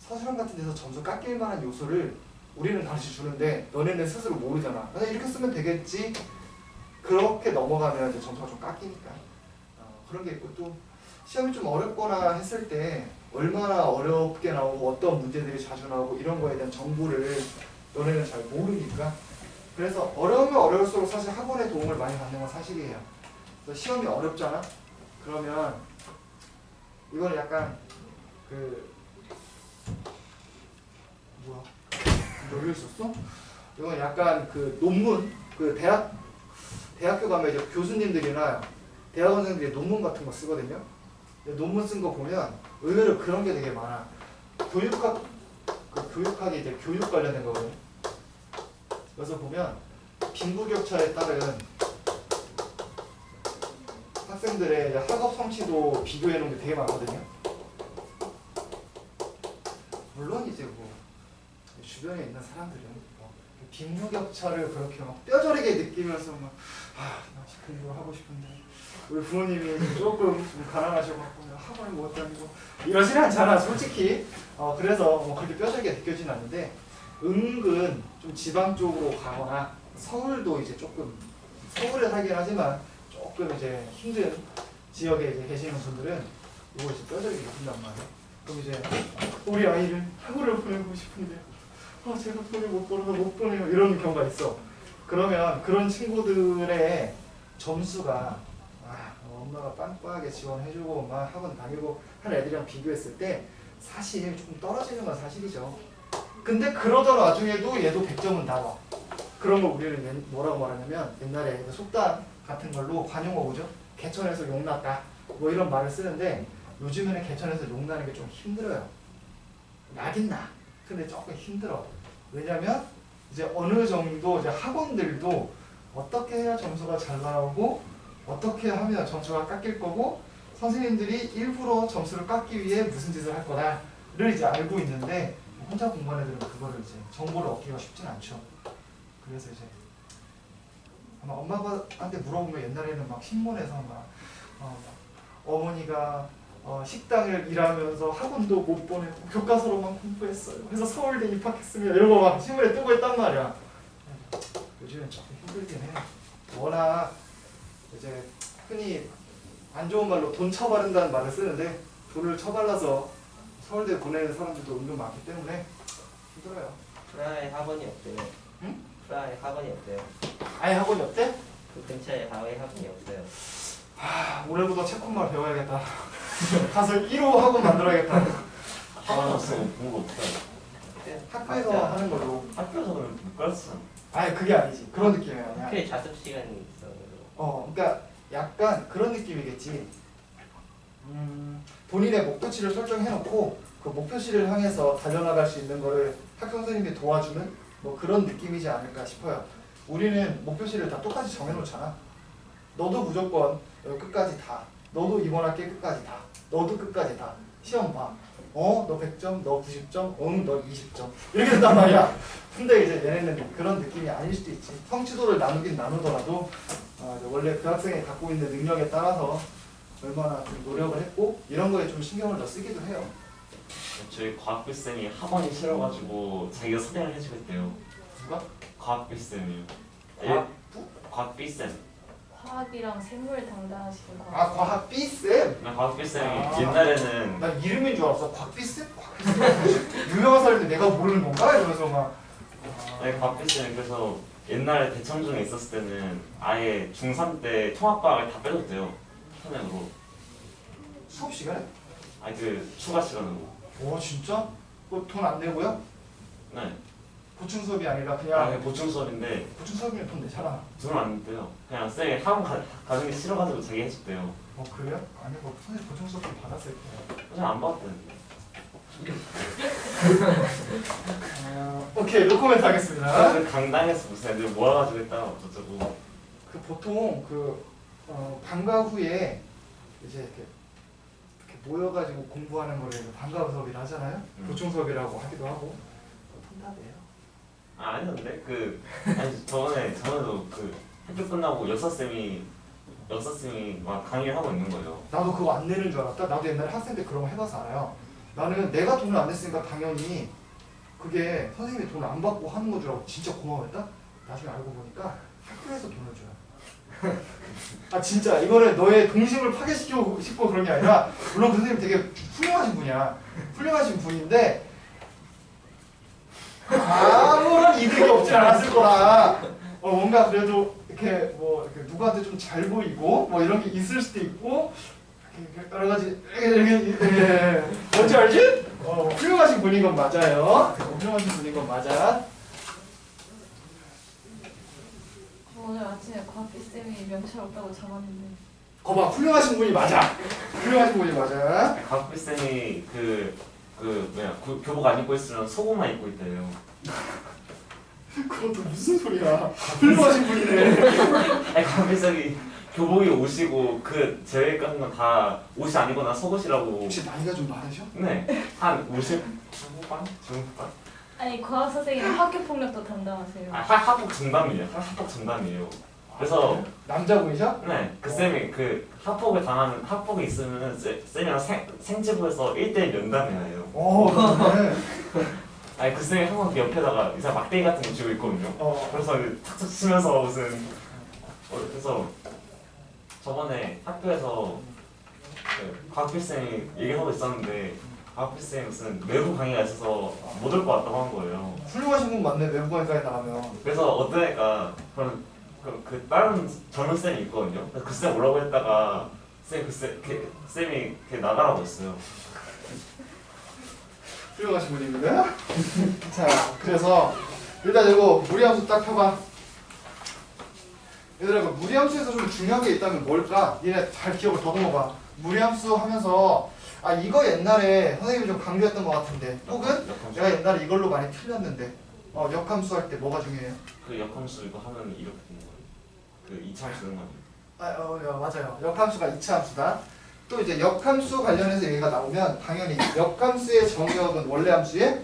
서술형 같은 데서 점수 깎일 만한 요소를 우리는 가르쳐 주는데 너네는 스스로 모르잖아. 그냥 이렇게 쓰면 되겠지. 그렇게 넘어가면 이제 점수가 좀 깎이니까. 그런 게 있고 또 시험이 좀 어렵거나 했을 때 얼마나 어렵게 나오고 어떤 문제들이 자주 나오고 이런 거에 대한 정보를 너네는 잘 모르니까. 그래서 어려우면 어려울수록 사실 학원의 도움을 많이 받는 건 사실이에요. 그래서 시험이 어렵잖아? 그러면 이거는 약간 뭐야? 여기 있었어? 이건 약간 논문, 대학교 가면 이제 교수님들이나 대학원생들이 논문 같은 거 쓰거든요. 논문 쓴 거 보면 의외로 그런 게 되게 많아. 교육학이 이제 교육 관련된 거거든요. 그래서 보면 빈부격차에 따른 학생들의 이제 학업 성취도 비교해 놓은 게 되게 많거든요. 물론 이제 뭐 주변에 있는 사람들은 빈부격차를 그렇게 막 뼈저리게 느끼면서 막 나 공부를 하고 싶은데 우리 부모님이 조금 가난하셔갖고 학원을 못 다니고 이러진 않잖아 솔직히. 그래서 그렇게 뼈저리게 느껴지는 않는데 은근 좀 지방 쪽으로 가거나 서울도 이제 조금 서울에 살긴 하지만 조금 이제 힘든 지역에 이제 계시는 분들은 이거 이제 뼈저리게 느낀단 말이에요. 그럼 이제 우리 아이를 학원을 보내고 싶은데 제가 돈을 못 벌어서 못 보내요 이런 경우가 있어. 그러면 그런 친구들의 점수가 엄마가 빵빵하게 지원해주고 막 학원 다니고 한 애들이랑 비교했을 때 사실 조금 떨어지는 건 사실이죠. 근데 그러던 와중에도 얘도 100점은 나와. 그런 걸 우리는 뭐라고 말하냐면 옛날에 속담 같은 걸로 관용어구죠. 개천에서 용났다. 뭐 이런 말을 쓰는데 요즘에는 개천에서 용나는 게 좀 힘들어요. 나긴 나. 근데 조금 힘들어. 왜냐면 이제 어느 정도 이제 학원들도 어떻게 해야 점수가 잘 나오고 어떻게 하면 점수가 깎일 거고 선생님들이 일부러 점수를 깎기 위해 무슨 짓을 할 거다를 이제 알고 있는데 혼자 공부하는 애들은 그거를 이제 정보를 얻기가 쉽진 않죠. 그래서 이제 아마 엄마한테 물어보면 옛날에는 막 신문에서 막 어머니가 식당을 일하면서 학원도 못 보내고 교과서로만 공부했어요. 그래서 서울대 입학했으면 이런 거 막 신문에 뜨고 있단 말이야. 요즘엔 조금 힘들긴 해. 워낙 이제 흔히 안 좋은 말로 돈 처바른다는 말을 쓰는데 돈을 처발라서 서울대 보내는 사람들도 은근 많기 때문에 힘들어요. 프라하에 학원이 없대요. 응? 프라하에 학원이 없대요. 아예 학원이 없대? 그 근처에 아예 학원이 없어요. 올해부터 체코말 배워야겠다. 가서 1호 학원 만들어야겠다. 학원 없으면 공부 못해요. 학교에서 하는 걸로. 학교에서는 못 가르치잖아. 아니 그게 아니지. 그런 느낌이 아니야. 학교에 자습 시간이 있어. 그러니까 약간 그런 느낌이겠지. 본인의 목표치를 설정해놓고 그 목표치를 향해서 달려나갈 수 있는 거를 학교 선생님이 도와주는 뭐 그런 느낌이지 않을까 싶어요. 우리는 목표치를 다 똑같이 정해놓잖아. 너도 무조건 끝까지 다. 너도 이번 학기 끝까지 다. 너도 끝까지 다. 시험 봐. 너 100점, 너 90점, 너 20점. 이렇게 된단 말이야. 근데 이제 얘네는 그런 느낌이 아닐 수도 있지. 성취도를 나누긴 나누더라도 원래 그 학생이 갖고 있는 능력에 따라서 얼마나 좀 노력을 했고 이런 거에 좀 신경을 더 쓰기도 해요. 저희 과학부 쌤이 학원이 싫어가지고 자기가 선행을 해주겠대요. 누가? 과학부 쌤이요. 과학부? 과학부 쌤. 화학이랑 생물 담당하시는 거. 과학 B쌤? 과학부 쌤이 옛날에는 나 이름인 줄 알았어. 곽비쌤? 곽비쌤? 유명한 사람인데 내가 모르는 건가? 이러면서 막 과학부 쌤이 그래서 옛날에 대청중에 있었을 때는 아예 중3 때 통합과학을 다 빼줬대요. 편향으로. 수업 시간에? 아니 그 추가 시간으로. 오 진짜? 그거 돈 안 내고요? 네. 보충 수업이 아니라 그냥 그냥 보충 수업인데 보충 수업이면 돈 내잖아. 돈을 안 냈대요. 그냥 쌤이 학원 가는 게 싫어가지고 자기 해줬대요. 그래요? 아니 뭐 선생님 보충 수업 좀 받았을 거예요. 그냥 안 받았대요. 오케이 노코멘트 하겠습니다. 그래서 강당에서 무슨 애들 모아가지고 했다 어쩌고. 그 보통 방과 후에 이제 이렇게 모여가지고 공부하는 거를 방과 수업이라 하잖아요. 보충 수업이라고 하기도 하고 통답이에요. 아니었는데 아니 저번에도 그 학교 끝나고 역사쌤이 막 강의를 하고 있는 거예요. 나도 그거 안 내는 줄 알았다. 나도 옛날에 학생 때 그런 거 해봐서 알아요. 나는 내가 돈을 안 냈으니까 당연히 그게 선생님이 돈을 안 받고 하는 거 줄 알고 진짜 고마워했다. 나중에 알고 보니까 학교에서 돈을 줘요. 아 진짜 이거는 너의 동심을 파괴시키고 싶고 그런 게 아니라 물론 그 선생님 되게 훌륭하신 분이야. 훌륭하신 분인데 아무런 이득이 없진 않았을 거라. 뭔가 그래도 이렇게 뭐 이렇게 누구한테 좀 잘 보이고 뭐 이런 게 있을 수도 있고 여러 가지 뭔지 알지? 훌륭하신 분인 건 맞아요. 훌륭하신 분인 건 맞아. 오늘 아침에 과학비쌤이 명찰 없다고 잡았는데. 거봐 훌륭하신 분이 맞아. 훌륭하신 분이 맞아. 과학부쌤이 교복 안 입고 있으면 속옷만 입고 있대요. 그건 또 무슨 소리야. 훌륭하신 분이네. 아니 과학부쌤이 교복이 옷이고 그 제외 같은 건 다 옷이 아니거나 속옷이라고. 혹시 나이가 좀 많으셔? 네. 한 50 중후반? 중후반? 아니 과학 선생님은 학교 폭력도 담당하세요. 학폭 전담이에요. 학폭 전담이에요. 그래서 남자분이셔? 네, 그 쌤이 그 학폭이 있으면 쌤이랑 생지부에서 1대1 면담해요. 그러네. 아니 그 쌤이 항상 그 옆에다가 이상 막대기 같은 거 쥐고 있거든요. 그래서 탁탁 치면서 무슨 그래서 저번에 학교에서 그 과학필 쌤이 얘기하고 있었는데 앞에 쌤이 무슨 외부 강의가 있어서 못 올 것 같다고 한 거예요. 훌륭하신 분 맞네. 외부관까지 나가면. 그래서 어떤 애가 그 다른 젊은 쌤이 있거든요. 그 쌤 오라고 했다가 쌤이 나가라고 했어요. 훌륭하신 분입니다. 자, 그래서 일단 이거 무리함수 딱 펴봐. 얘들아, 그 무리함수에서 좀 중요한 게 있다면 뭘까? 니네 잘 기억을 더듬어봐. 무리함수 하면서 아 이거 옛날에 선생님이 좀 강조했던 것 같은데 혹은 내가 옛날에 이걸로 많이 틀렸는데 역함수 할 때 뭐가 중요해요? 그 역함수 이거 하면 이렇게 되는 거예요. 그 이차함수 되는 거 아니에요? 맞아요. 역함수가 이차함수다. 또 이제 역함수 관련해서 얘기가 나오면 당연히 역함수의 정의역은 원래 함수의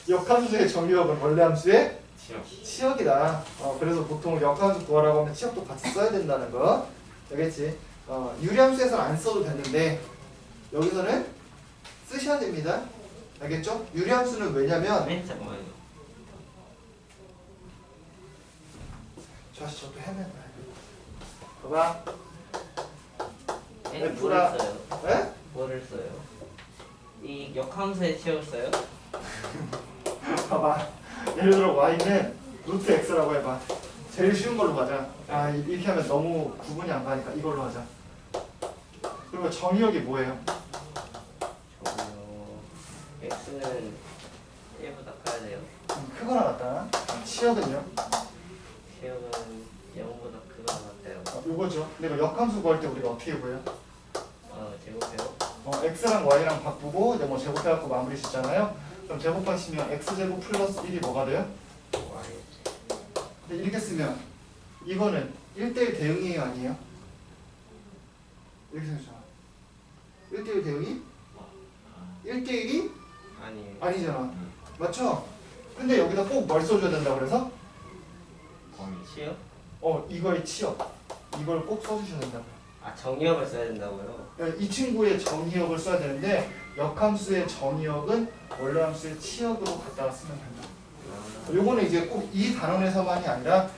역함수의 정의역은 원래 함수의 치역. 치역이다. 그래서 보통 역함수 구하라고 하면 치역도 같이 써야 된다는 거. 알겠지? 유리함수에서는 안 써도 되는데 여기서는 쓰셔야 됩니다. 알겠죠? 유리함수는 왜냐면 잠깐만요. 자식 저도 헤맨다. 봐봐. 뭐를 써요? 에? 뭐를 써요? 이 역함수에 치역을 써요? 봐봐. 예를 들어 y는 루트 x라고 해봐. 제일 쉬운 걸로 가자. 아 이렇게 하면 너무 구분이 안 가니까 이걸로 하자. 그리고 정의역이 뭐예요? x는 1보다 커야 돼요. 크거나 같다. 치역은요? 치역은 0보다 크거나 같아요. 이거죠. 내가 역함수 구할 때 우리가 어떻게 구해요? 제곱해요? x랑 y랑 바꾸고 이제 뭐 제곱해갖고 마무리 짓잖아요. 그럼 제곱하시면 x제곱 플러스 1이 뭐가 돼요? y. 근데 이렇게 쓰면 이거는 1대1 대응이에요 아니에요? 이렇게 생각하잖아. 1대1 대응이? 1대1이? 아니에요. 아니잖아. 맞죠? 근데 여기다 꼭 뭘 써줘야 된다 그래서? 범위. 치역? 이거의 치역. 이걸 꼭 써주셔야 된다고요. 정의역을 써야 된다고요? 이 친구의 정의역을 써야 되는데 역함수의 정의역은 원래 함수의 치역으로 갖다가 쓰면 된다. 요거는 이제 꼭 이 단원에서만이 아니라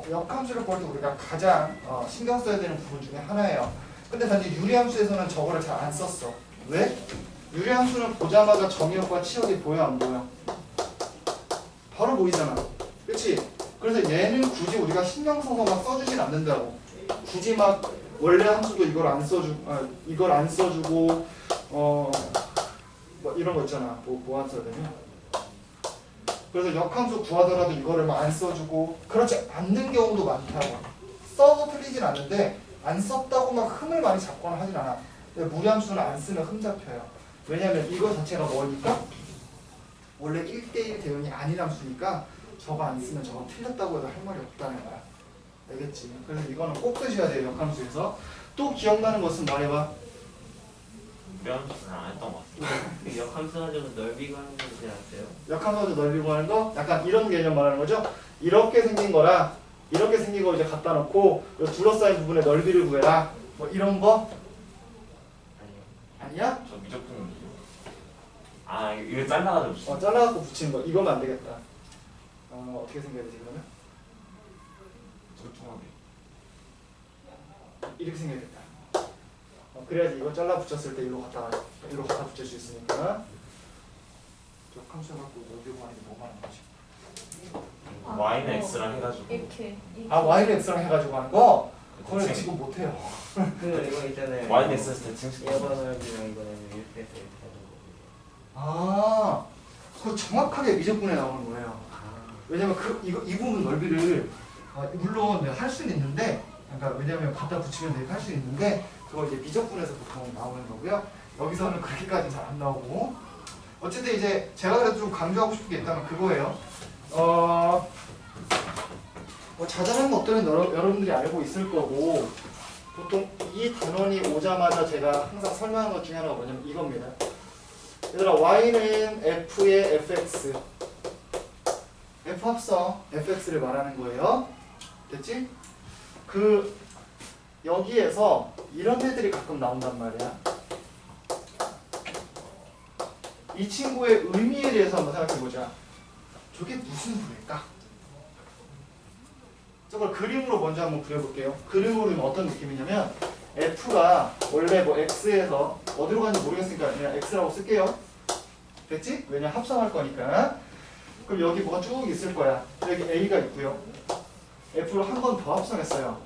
역함수를 볼 때 우리가 가장 신경 써야 되는 부분 중에 하나예요. 근데 단지 유리함수에서는 저거를 잘 안 썼어. 왜? 유리함수는 보자마자 정의역과 치역이 보여 안 보여? 바로 보이잖아. 그치? 그래서 얘는 굳이 우리가 신경 써서 막 써주진 않는다고. 굳이 막 원래 함수도 이걸 안 써주고 뭐 이런 거 있잖아. 뭐 안 써야 되냐? 그래서 역함수 구하더라도 이거를 막 안 써주고 그렇지 않는 경우도 많다고. 써도 틀리진 않는데 안 썼다고 막 흠을 많이 잡거나 하진 않아. 근데 무리함수는 안 쓰면 흠 잡혀요. 왜냐면 이거 자체가 뭐니까? 원래 1대1 대응이 아닌 함수니까 저거 안 쓰면 저거 틀렸다고 해도 할 말이 없다는 거야. 알겠지? 그래서 이거는 꼭 쓰셔야 돼요. 역함수에서. 또 기억나는 것은 말해봐. 무리함수는 안 했던 것 같아요. 역함수 가지고 넓이 구하는 거 있지 않았어요? 역함수 넓이고 하는 거? 약간 이런 개념 말하는 거죠? 이렇게 생긴 거랑 이렇게 생긴 거 이제 갖다 놓고 이 둘러싸인 부분의 넓이를 구해라. 뭐 이런 거? 아니요. 아니야? 저 미적분. 이거 잘라가지고. 잘라갖고 붙이는 거. 이거면 안 되겠다. 어떻게 생겨야 되지 그러면? 소중하게. 이렇게 생겨야겠다. 그래야지 이거 잘라 붙였을 때 이리로 갖다 붙일 수 있으니까. 역함수 갖고 넓이고 하는 게 뭐 말하는 거지? y는 x랑 해가지고. 이렇게. y를 x랑 해가지고 하는 거? 그걸 대칭. 지금 못해요. 이거 있잖아요. y는 x에서 대칭시켜. 이거 넓이랑 이거는 이렇게 해서 이렇게 하는 거예요. 그거 정확하게 미적분에 나오는 거예요. 왜냐면 이 부분 넓이를 물론 내가 할 수는 있는데, 그러니까 왜냐면 갖다 붙이면 되게 할 수 있는데 그걸 이제 미적분에서 보통 나오는 거고요. 여기서는 그렇게까지 잘 안 나오고. 어쨌든 이제 제가 그래도 좀 강조하고 싶은 게 있다면 그거예요. 뭐 자잘한 것들은 여러분들이 알고 있을 거고, 보통 이 단원이 오자마자 제가 항상 설명한 것 중에 하나가 뭐냐면 이겁니다. 얘들아, y는 f의 fx, f 합성 fx를 말하는 거예요. 됐지? 여기에서 이런 애들이 가끔 나온단 말이야. 이 친구의 의미에 대해서 한번 생각해보자. 저게 무슨 부일까? 저걸 그림으로 먼저 한번 그려볼게요. 그림으로 보면 어떤 느낌이냐면 f가 원래 뭐 x에서 어디로 가는지 모르겠으니까 그냥 x라고 쓸게요. 됐지? 왜냐 합성할 거니까. 그럼 여기 뭐가 쭉 있을 거야. 여기 a가 있고요. f를 한 번 더 합성했어요.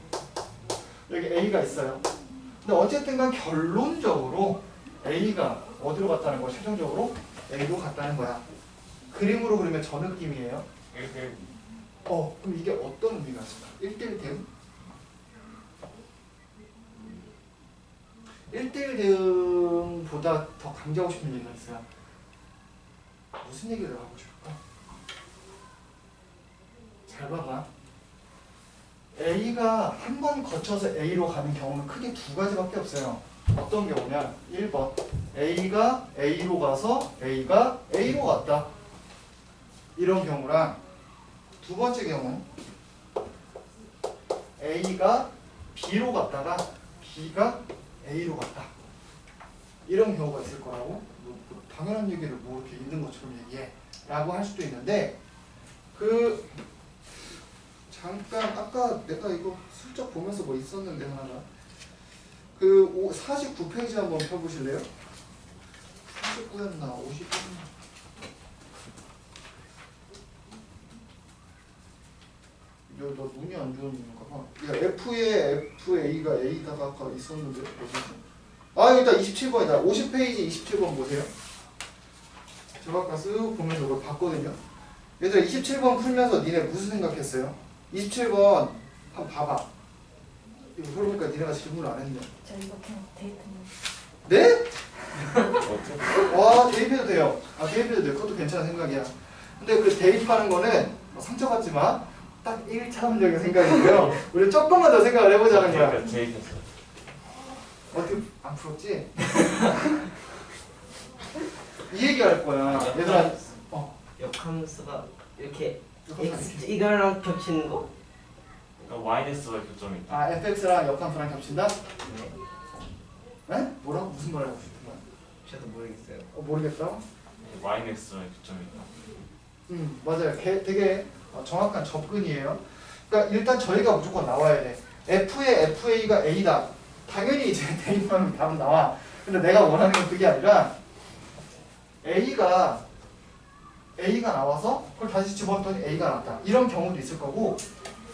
여기 a가 있어요. 근데 어쨌든 간 결론적으로 a가 어디로 갔다는 거야? 최종적으로 a로 갔다는 거야. 그림으로 그리면 저 느낌이에요. 그럼 이게 어떤 의미가 있을까? 1대1 대응? 1대1 대응보다 더 강조하고 싶은 얘기가 있어요. 무슨 얘기를 하고 싶을까? 잘 봐봐. A가 한 번 거쳐서 A로 가는 경우는 크게 두 가지밖에 없어요. 어떤 경우냐? 1번 A가 A로 가서 A가 A로 갔다. 이런 경우랑 두 번째 경우 A가 B로 갔다가 B가 A로 갔다. 이런 경우가 있을 거라고. 뭐 당연한 얘기를 뭐 이렇게 있는 것처럼 얘기해 라고 할 수도 있는데 잠깐 아까 내가 이거 슬쩍 보면서 뭐 있었는데 하나가 49페이지 한번 펴보실래요? 49였나 50였나 너 눈이 안 좋은 이유인가 봐. 야 F에 FA가 A다가 아까 있었는데 어디지? 일단 27번이다. 50페이지 27번 보세요. 제가 아까 쓱 보면서 이걸 봤거든요. 얘들아 27번 풀면서 니네 무슨 생각했어요? 27번 한번 봐봐. 이거 그러니까 니네가 질문을 안 했네. 저 이거 그냥 데이트는. 네? 와 대입해도 돼요. 대입해도 돼요. 그것도 괜찮은 생각이야. 근데 그 대입하는 거는 상처받지 마. 딱 1차원적인 생각이고요. 우리 조금만 더 생각을 해보자는 거야. 대입했어요. 어떻게 안 풀었지? 이 얘기할 거야. 얘들아. 역함수가 이렇게 역함수 x 이거랑 겹치는 거? yx와의 교점이 있다. fx랑 역함수랑 겹친다? 네. 네? 뭐라고? 무슨 말 하고 싶은 거야? 저도 모르겠어요. 모르겠다. yx와의 교점이 있다. 맞아요. 되게 정확한 접근이에요. 그러니까 일단 저희가 무조건 나와야 돼. F의 FA가 A다. 당연히 이제 대입하면 답은 나와. 근데 내가 원하는 건 그게 아니라 A가 나와서 그걸 다시 집어넣었더니 A가 나왔다. 이런 경우도 있을 거고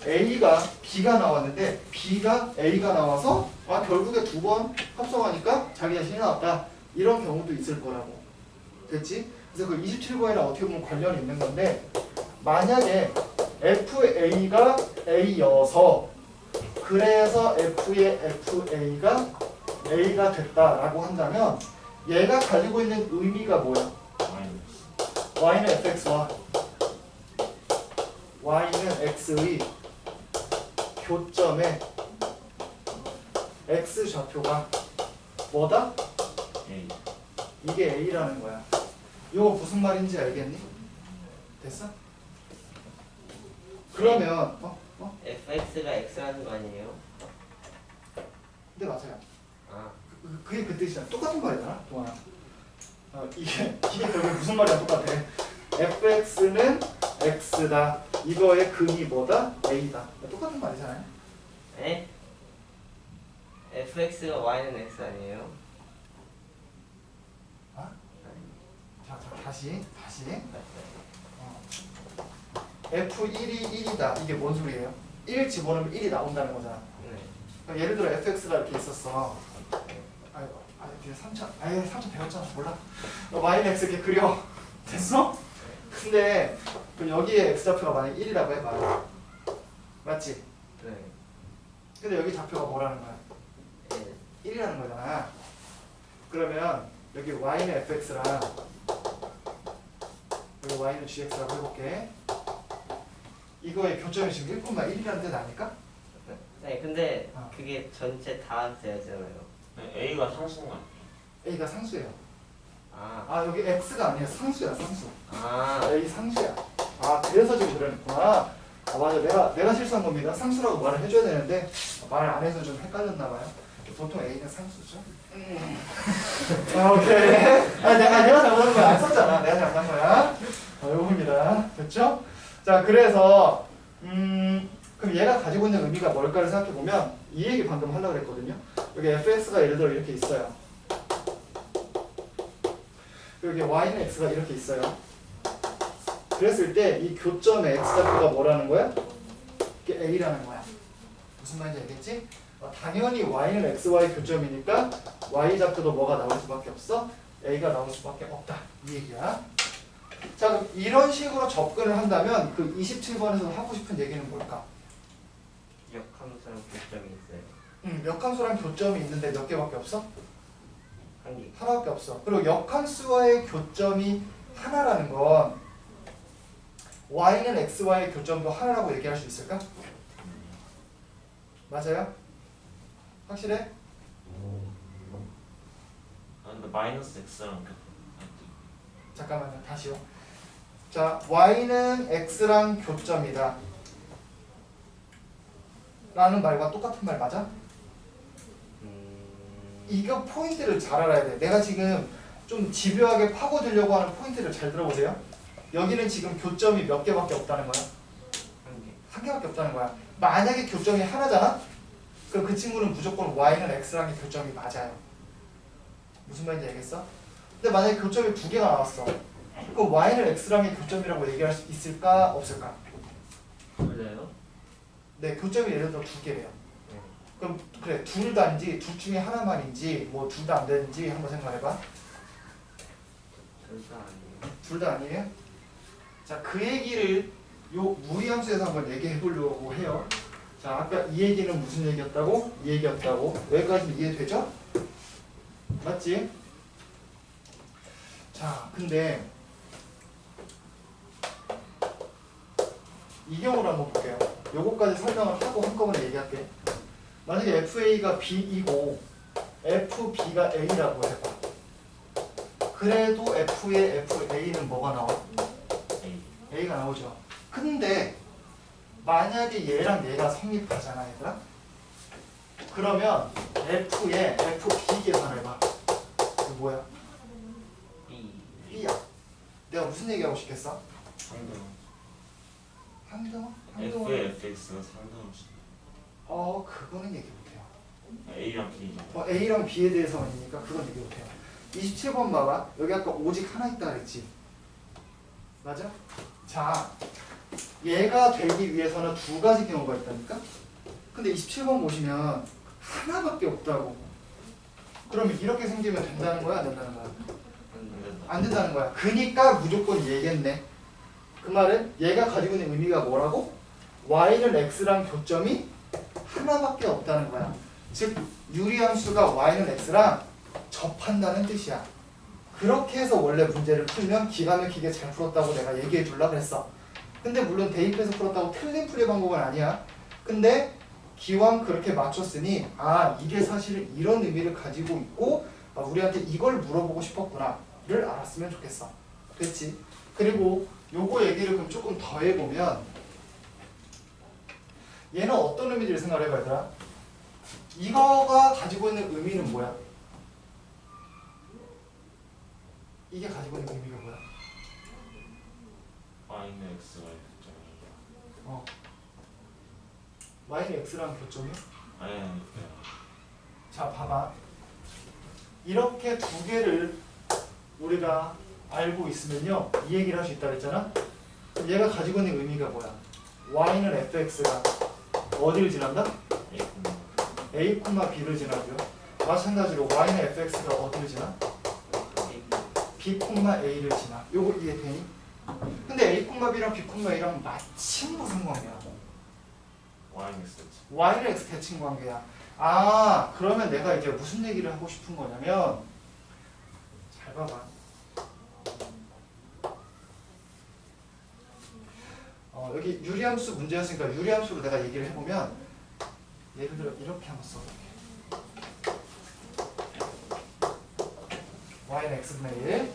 A가 B가 나왔는데 B가 A가 나와서 결국에 두 번 합성하니까 자기 자신이 나왔다. 이런 경우도 있을 거라고. 됐지? 그래서 그 27번이랑 어떻게 보면 관련이 있는 건데 만약에 FA가 A여서 그래서 F의 FA가 A가 됐다라고 한다면 얘가 가지고 있는 의미가 뭐야? Y는 fx와 Y는 x의 교점에 x 좌표가 뭐다? A. 이게 A라는 거야. 이거 무슨 말인지 알겠니? 됐어? 그러면 fx가 x라는 거 아니에요? 네 맞아요. 아, 그게 그 뜻이야. 똑같은 말이잖아, 동아야. 이게 결국 무슨 말이랑 똑같아. fx는 x다. 이거의 근이 뭐다? a다. 똑같은 말이잖아요. 에? fx가 y는 x 아니에요? 자, 다시. f1이 1이다. 이게 뭔 소리예요? 1 집어넣으면 1이 나온다는 거잖아. 네. 그러니까 예를 들어 fx가 이렇게 있었어. 뒤에 3차 배웠잖아. 몰라? y는 x 이렇게 그려. 됐어? 근데 여기에 x좌표가 만약 1이라고 해봐. 맞지? 네. 근데 여기 좌표가 뭐라는 거야? 1이라는 거잖아. 그러면 여기 y는 fx랑 여기 y는 gx라고 해볼게. 이거의 교점이 지금 1,1이라는 뜻 아닐까? 네, 근데 그게 전체 다 돼야잖아요. A가 상수인 거 아니에요? a가 상수예요. 아, 여기 x가 아니라 상수야, 상수. 아, a 상수야. 그래서 지금 그러는구나. 맞아, 내가 실수한 겁니다. 상수라고 말을 해줘야 되는데 말을 안 해서 좀 헷갈렸나 봐요. 보통 a는 상수죠. 오케이. 내가 잘못한 거야. 안 썼잖아. 내가 잘못한 거야. 요겁니다. 됐죠? 자, 그래서 그럼 얘가 가지고 있는 의미가 뭘까를 생각해 보면 이 얘기 방금 하려고 그랬거든요. 여기 fx가 예를 들어 이렇게 있어요. 여기 y는 x가 이렇게 있어요. 그랬을 때 이 교점의 x좌표가 뭐라는 거야? 이게 a라는 거야. 무슨 말인지 알겠지? 당연히 y는 xy 교점이니까 y좌표도 뭐가 나올 수밖에 없어? a가 나올 수밖에 없다. 이 얘기야. 자, 그럼 이런 식으로 접근을 한다면 그 27번에서 하고 싶은 얘기는 뭘까? 역함수랑 교점이 있어요. 역함수랑 교점이 있는데 몇 개밖에 없어? 한 개. 하나밖에 없어. 그리고 역함수와의 교점이 하나라는 건 y는 x와의 교점도 하나라고 얘기할 수 있을까? 맞아요? 확실해? 아 근데 마이너스 x랑 잠깐만요. 다시요. 자, y는 x랑 교점이다 라는 말과 똑같은 말 맞아? 이거 포인트를 잘 알아야 돼. 내가 지금 좀 집요하게 파고들려고 하는 포인트를 잘 들어보세요. 여기는 지금 교점이 몇 개밖에 없다는 거야? 한 개. 한 개밖에 없다는 거야. 만약에 교점이 하나잖아? 그럼 그 친구는 무조건 y는 x랑의 교점이 맞아요. 무슨 말인지 알겠어? 근데 만약에 교점이 두 개가 나왔어. 그럼 y는 x랑의 교점이라고 얘기할 수 있을까? 없을까? 맞아요? 네, 교점이 예를 들어 두 개래요. 네. 그럼 그래, 둘 다인지 둘 중에 하나만인지 뭐 둘 다 안 되는지 한번 생각해봐. 둘 다 아니에요. 둘 다 아니에요? 자, 그 얘기를 요 무리함수에서 한번 얘기해 보려고 해요. 자, 아까 이 얘기는 무슨 얘기였다고? 이 얘기였다고. 여기까지 이해되죠? 맞지? 자, 근데 이 경우를 한번 볼게요. 요거까지 설명을 하고 한꺼번에 얘기할게. 만약에 FA가 B이고 FB가 A라고 해봐. 그래도 F의 FA는 뭐가 나와? A. A가 나오죠. 근데 만약에 얘랑 얘가 성립하잖아, 얘들아. 그러면 F의 FB 계산해봐. 이거 뭐야? B. B야. 내가 무슨 얘기하고 싶겠어? 상등. 항등호? F의 fx가 상등함수. 그거는 얘기 못해요. A랑 B. A랑 B에 대해서만이니까 그건 얘기 못해요. 27번 봐봐. 여기 아까 오직 하나 있다 그랬지? 맞아? 자, 얘가 되기 위해서는 두 가지 경우가 있다니까? 근데 27번 보시면 하나밖에 없다고. 그러면 이렇게 생기면 된다는 거야? 안 된다는 거야? 안 된다. 안 된다는 거야. 그니까 무조건 얘겠네. 그 말은 얘가 가지고 있는 의미가 뭐라고? y는 x랑 교점이 하나밖에 없다는 거야. 즉 유리함수가 y는 x랑 접한다는 뜻이야. 그렇게 해서 원래 문제를 풀면 기가 막히게 잘 풀었다고 내가 얘기해 주려고 그랬어. 근데 물론 대입해서 풀었다고 틀린 풀이 방법은 아니야. 근데 기왕 그렇게 맞췄으니 이게 사실은 이런 의미를 가지고 있고 우리한테 이걸 물어보고 싶었구나 를 알았으면 좋겠어. 됐지? 그리고 요거 얘기를 그럼 조금 더 해보면 얘는 어떤 의미를 생각해봐야 되나? 이거가 가지고 있는 의미는 뭐야? 이게 가지고 있는 의미가 뭐야? y는 x가 교점이. y는 x랑 교점이요? 아니. 자, 봐봐. 이렇게 두 개를 우리가 알고 있으면요, 이 얘기를 할 수 있다 그랬잖아? 그럼 얘가 가지고 있는 의미가 뭐야? y는 fx가 어디를 지난다? a, b를 지나고요. 마찬가지로 y는 fx가 어디를 지나? b, a를 지나. 요거 이해되니? 근데 a, b랑 b, a랑 마침 무슨 관계야? y는 x. y는 x 대칭 관계야. 그러면 내가 이제 무슨 얘기를 하고 싶은 거냐면, 잘 봐봐. 여기 유리함수 문제였으니까 유리함수로 내가 얘기를 해보면, 예를 들어 이렇게 한번 써볼게. y는 x분의 1.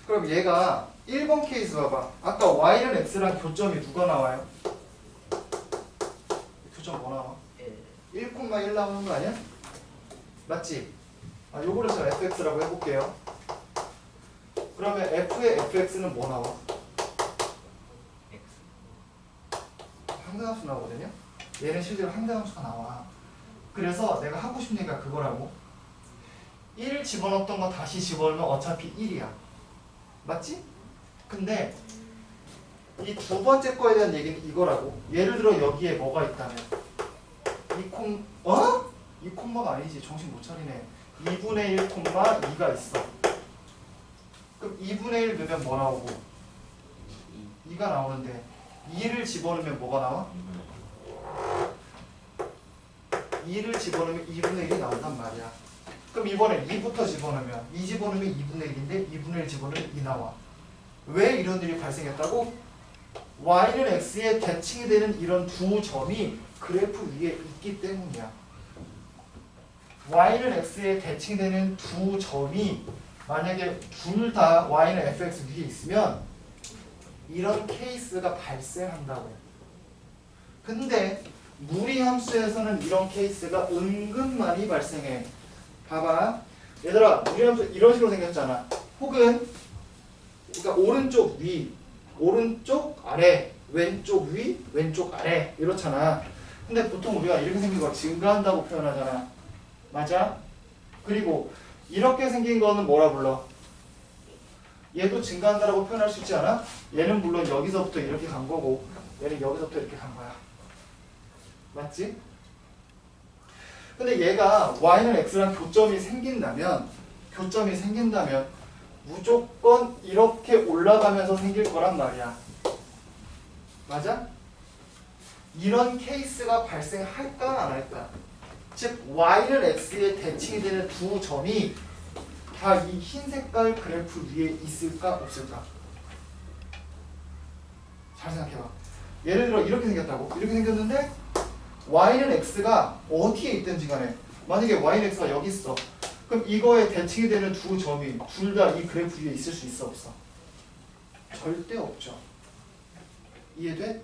그럼 얘가 1번 케이스 봐봐. 아까 y는 x랑 교점이 누가 나와요? 교점 뭐 나와? 1,1 나오는 거 아니야? 맞지? 요거를 저 fx라고 해볼게요. 그러면 f의 fx는 뭐 나와? X. 항등함수 나오거든요? 얘는 실제로 항등함수가 나와. 그래서 내가 하고 싶은 얘기가 그거라고. 1 집어넣었던 거 다시 집어넣으면 어차피 1이야. 맞지? 근데 이 두 번째 거에 대한 얘기는 이거라고. 예를 들어 여기에 뭐가 있다면 이 콤마가 아니지. 정신 못 차리네. 2분의 1 콤마 2가 있어. 그럼 2분의 1 넣으면 뭐 나오고? 2가 나오는데 2를 집어넣으면 뭐가 나와? 2를 집어넣으면 2분의 1이 나온단 말이야. 그럼 이번에 2부터 집어넣으면 2 집어넣으면 2분의 1인데 2분의 1 집어넣으면 2 나와. 왜 이런 일이 발생했다고? y는 x에 대칭이 되는 이런 두 점이 그래프 위에 있기 때문이야. y는 x에 대칭되는 두 점이 만약에 둘 다 y는 fx 위에 있으면 이런 케이스가 발생한다고. 근데 무리함수에서는 이런 케이스가 은근 많이 발생해. 봐봐. 얘들아, 무리함수 이런 식으로 생겼잖아. 혹은 그러니까 오른쪽 위, 오른쪽 아래, 왼쪽 위, 왼쪽 아래 이렇잖아. 근데 보통 우리가 이렇게 생긴 걸 증가한다고 표현하잖아. 맞아? 그리고 이렇게 생긴 거는 뭐라 불러? 얘도 증가한다라고 표현할 수 있지 않아? 얘는 물론 여기서부터 이렇게 간 거고 얘는 여기서부터 이렇게 간 거야. 맞지? 근데 얘가 y는 x랑 교점이 생긴다면 무조건 이렇게 올라가면서 생길 거란 말이야. 맞아? 이런 케이스가 발생할까 안 할까? 즉 y는 x에 대칭이 되는 두 점이 다 이 흰 색깔 그래프 위에 있을까 없을까? 잘 생각해봐. 예를 들어 이렇게 생겼다고. 이렇게 생겼는데 y는 x가 어디에 있든지 간에 만약에 y는 x가 여기 있어. 그럼 이거에 대칭이 되는 두 점이 둘 다 이 그래프 위에 있을 수 있어 없어? 절대 없죠. 이해돼?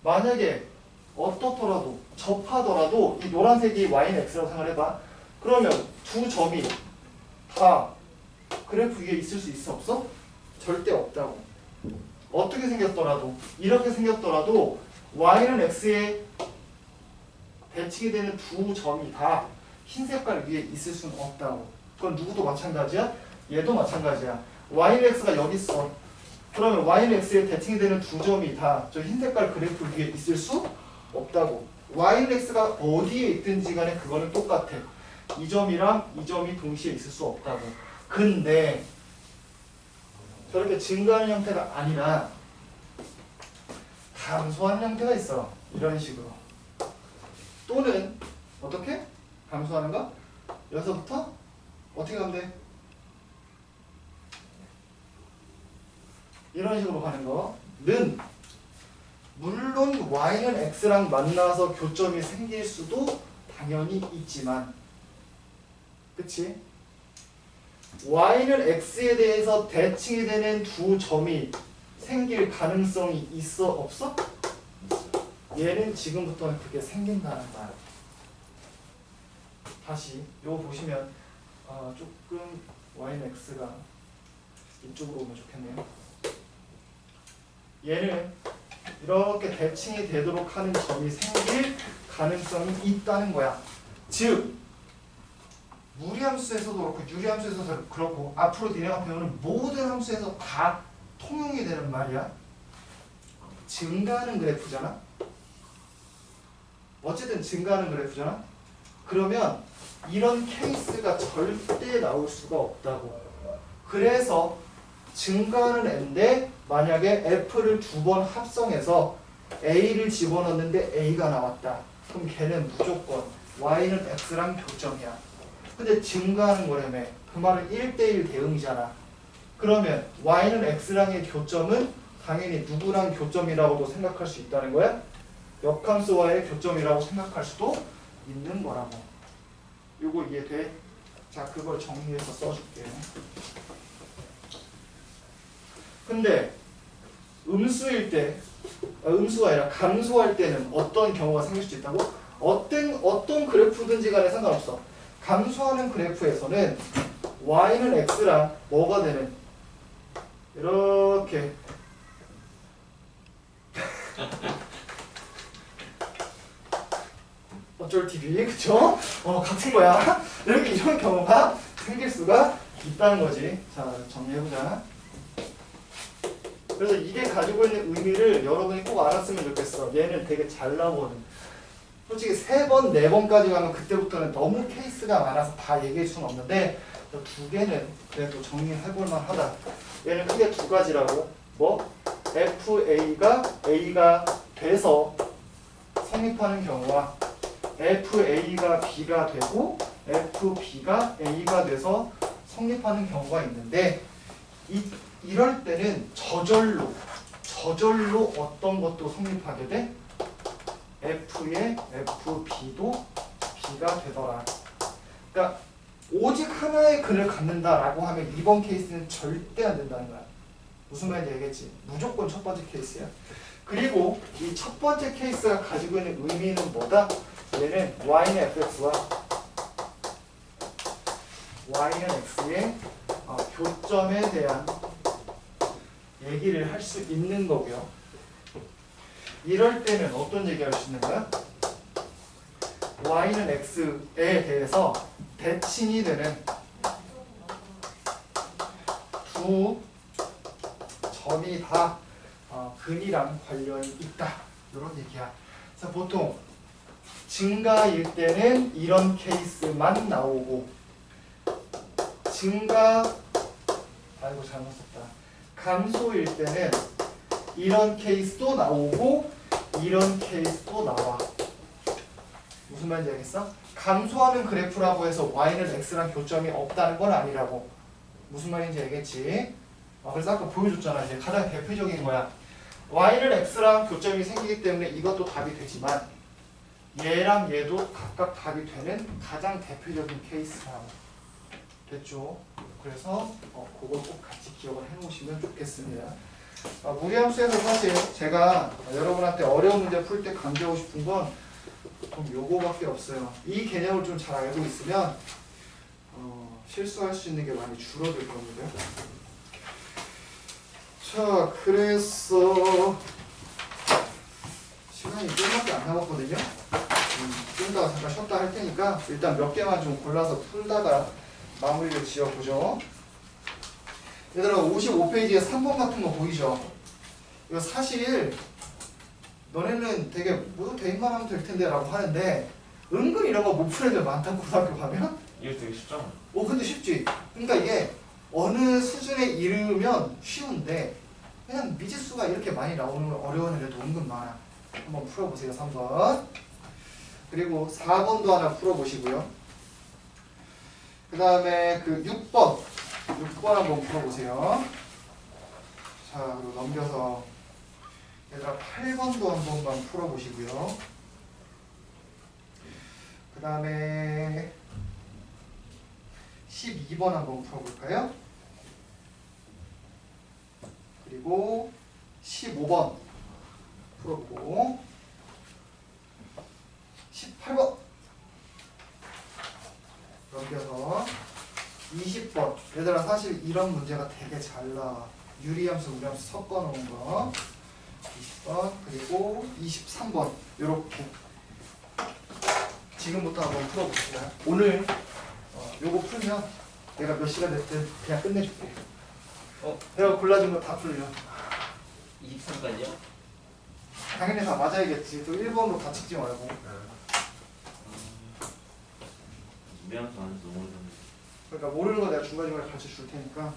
만약에 어떻더라도 접하더라도 이 노란색이 y는 x라고 생각해봐. 그러면 두 점이 다 그래프 위에 있을 수 있어 없어? 절대 없다고. 어떻게 생겼더라도 이렇게 생겼더라도 y는 x에 대칭이 되는 두 점이 다 흰 색깔 위에 있을 수는 없다고. 그건 누구도 마찬가지야? 얘도 마찬가지야. y는 x가 여기 있어. 그러면 y는 x에 대칭이 되는 두 점이 다 저 흰 색깔 그래프 위에 있을 수 없다고. y는 x가 어디에 있든지 간에 그거는 똑같아. 이 점이랑 이 점이 동시에 있을 수 없다고. 근데 저렇게 증가하는 형태가 아니라 감소하는 형태가 있어. 이런 식으로. 또는 어떻게? 감소하는 거? 여기서부터 어떻게 가면 돼? 이런 식으로 가는 거는 물론 y는 x랑 만나서 교점이 생길 수도 당연히 있지만, 그치? y는 x에 대해서 대칭이 되는 두 점이 생길 가능성이 있어 없어? 얘는 지금부터는 그게 생긴다는 말. 다시 요거 보시면 조금 y는 x가 이쪽으로 오면 좋겠네요. 얘는 이렇게 대칭이 되도록 하는 점이 생길 가능성이 있다는 거야. 즉 무리함수에서도 그렇고 유리함수에서도 그렇고 앞으로 니네가 배우는 모든 함수에서 다 통용이 되는 말이야. 증가하는 그래프잖아. 어쨌든 증가하는 그래프잖아. 그러면 이런 케이스가 절대 나올 수가 없다고. 그래서 증가하는 n인데 만약에 f를 두 번 합성해서 a를 집어넣는데 a가 나왔다. 그럼 걔는 무조건 y는 x랑 교점이야. 근데 증가하는 거라며. 그 말은 1대1 대응이잖아. 그러면 y는 x랑의 교점은 당연히 누구랑 교점이라고도 생각할 수 있다는 거야? 역함수와의 교점이라고 생각할 수도 있는 거라고. 요거 이해돼? 자, 그걸 정리해서 써줄게. 근데 음수일 때, 음수가 아니라 감소할 때는 어떤 경우가 생길 수 있다고? 어떤 그래프든지 간에 상관없어. 감소하는 그래프에서는 y는 x랑 뭐가 되는 이렇게 어쩔 TV 그쵸? 같은 거야. 이렇게 이런 경우가 생길 수가 있다는 거지. 자, 정리해보자. 그래서 이게 가지고 있는 의미를 여러분이 꼭 알았으면 좋겠어. 얘는 되게 잘 나오거든. 솔직히 3번, 4번까지 가면 그때부터는 너무 케이스가 많아서 다 얘기할 수는 없는데 2개는 그래도 정리해볼 만하다. 얘는 크게 2가지라고. 뭐? FA가 A가 돼서 성립하는 경우와 FA가 B가 되고 FB가 A가 돼서 성립하는 경우가 있는데 이럴 때는 저절로 어떤 것도 성립하게 돼? F의 FB도 B가 되더라. 그러니까 오직 하나의 근을 갖는다라고 하면 이번 케이스는 절대 안 된다는 거야. 무슨 말인지 알겠지? 무조건 첫 번째 케이스야. 그리고 이 첫 번째 케이스가 가지고 있는 의미는 뭐다? 얘는 y는 fx와 y는 x의 교점에 대한 얘기를 할 수 있는 거고요. 이럴 때는 어떤 얘기를 할 수 있는 거야? y는 x에 대해서 대칭이 되는 두 점이 다 근이랑 관련이 있다. 이런 얘기야. 그래서 보통 증가일 때는 이런 케이스만 나오고 아이고 잘못 썼다. 감소일 때는 이런 케이스도 나오고 이런 케이스도 나와. 무슨 말인지 알겠어? 감소하는 그래프라고 해서 y는 x랑 교점이 없다는 건 아니라고. 무슨 말인지 알겠지? 그래서 아까 보여줬잖아. 이제 가장 대표적인 거야. y는 x랑 교점이 생기기 때문에 이것도 답이 되지만 얘랑 얘도 각각 답이 되는 가장 대표적인 케이스라고. 됐죠? 그래서 그걸 꼭 같이 기억을 해놓으시면 좋겠습니다. 무리함수에서 사실 제가 여러분한테 어려운 문제 풀 때 강조하고 싶은 건 요거밖에 없어요. 이 개념을 좀 잘 알고 있으면 실수할 수 있는 게 많이 줄어들 겁니다. 자, 그래서 시간이 조금밖에 안 남았거든요. 좀 이따가 잠깐 쉬었다 할 테니까 일단 몇 개만 좀 골라서 풀다가 마무리를 지어보죠. 얘들아 55페이지에 3번 같은 거 보이죠? 이거 사실 너네는 되게 뭐 대입만 하면 될 텐데 라고 하는데 은근 이런 거 못 푸는 애들 많다고 고등학교 가면? 이게 되게 쉽잖아. 근데 쉽지. 그러니까 이게 어느 수준에 이르면 쉬운데 그냥 미지수가 이렇게 많이 나오는 걸 어려운 애들도 은근 많아. 한번 풀어보세요. 3번. 그리고 4번도 하나 풀어보시고요. 그 다음에 그 6번 한번 풀어보세요. 자, 그리고 넘겨서 얘들아 8번도 한 번만 풀어보시고요. 그 다음에 12번 한번 풀어볼까요? 그리고 15번 풀어보고 18번 넘겨서 20번. 얘들아 사실 이런 문제가 되게 잘 나와. 유리함수, 무리함수 섞어놓은 거 20번 그리고 23번 요렇게 지금부터 한번 풀어봅시다. 오늘 요거 풀면 내가 몇 시간 됐든 그냥 끝내줄게. 내가 골라준 거 다 풀려. 23까지요? 당연히 다 맞아야겠지. 또 1번으로 다 찍지 말고. 미안해서 안 해서 너무 어려운데. 그러니까 모르는 거 내가 중간중간에 가르쳐 줄 테니까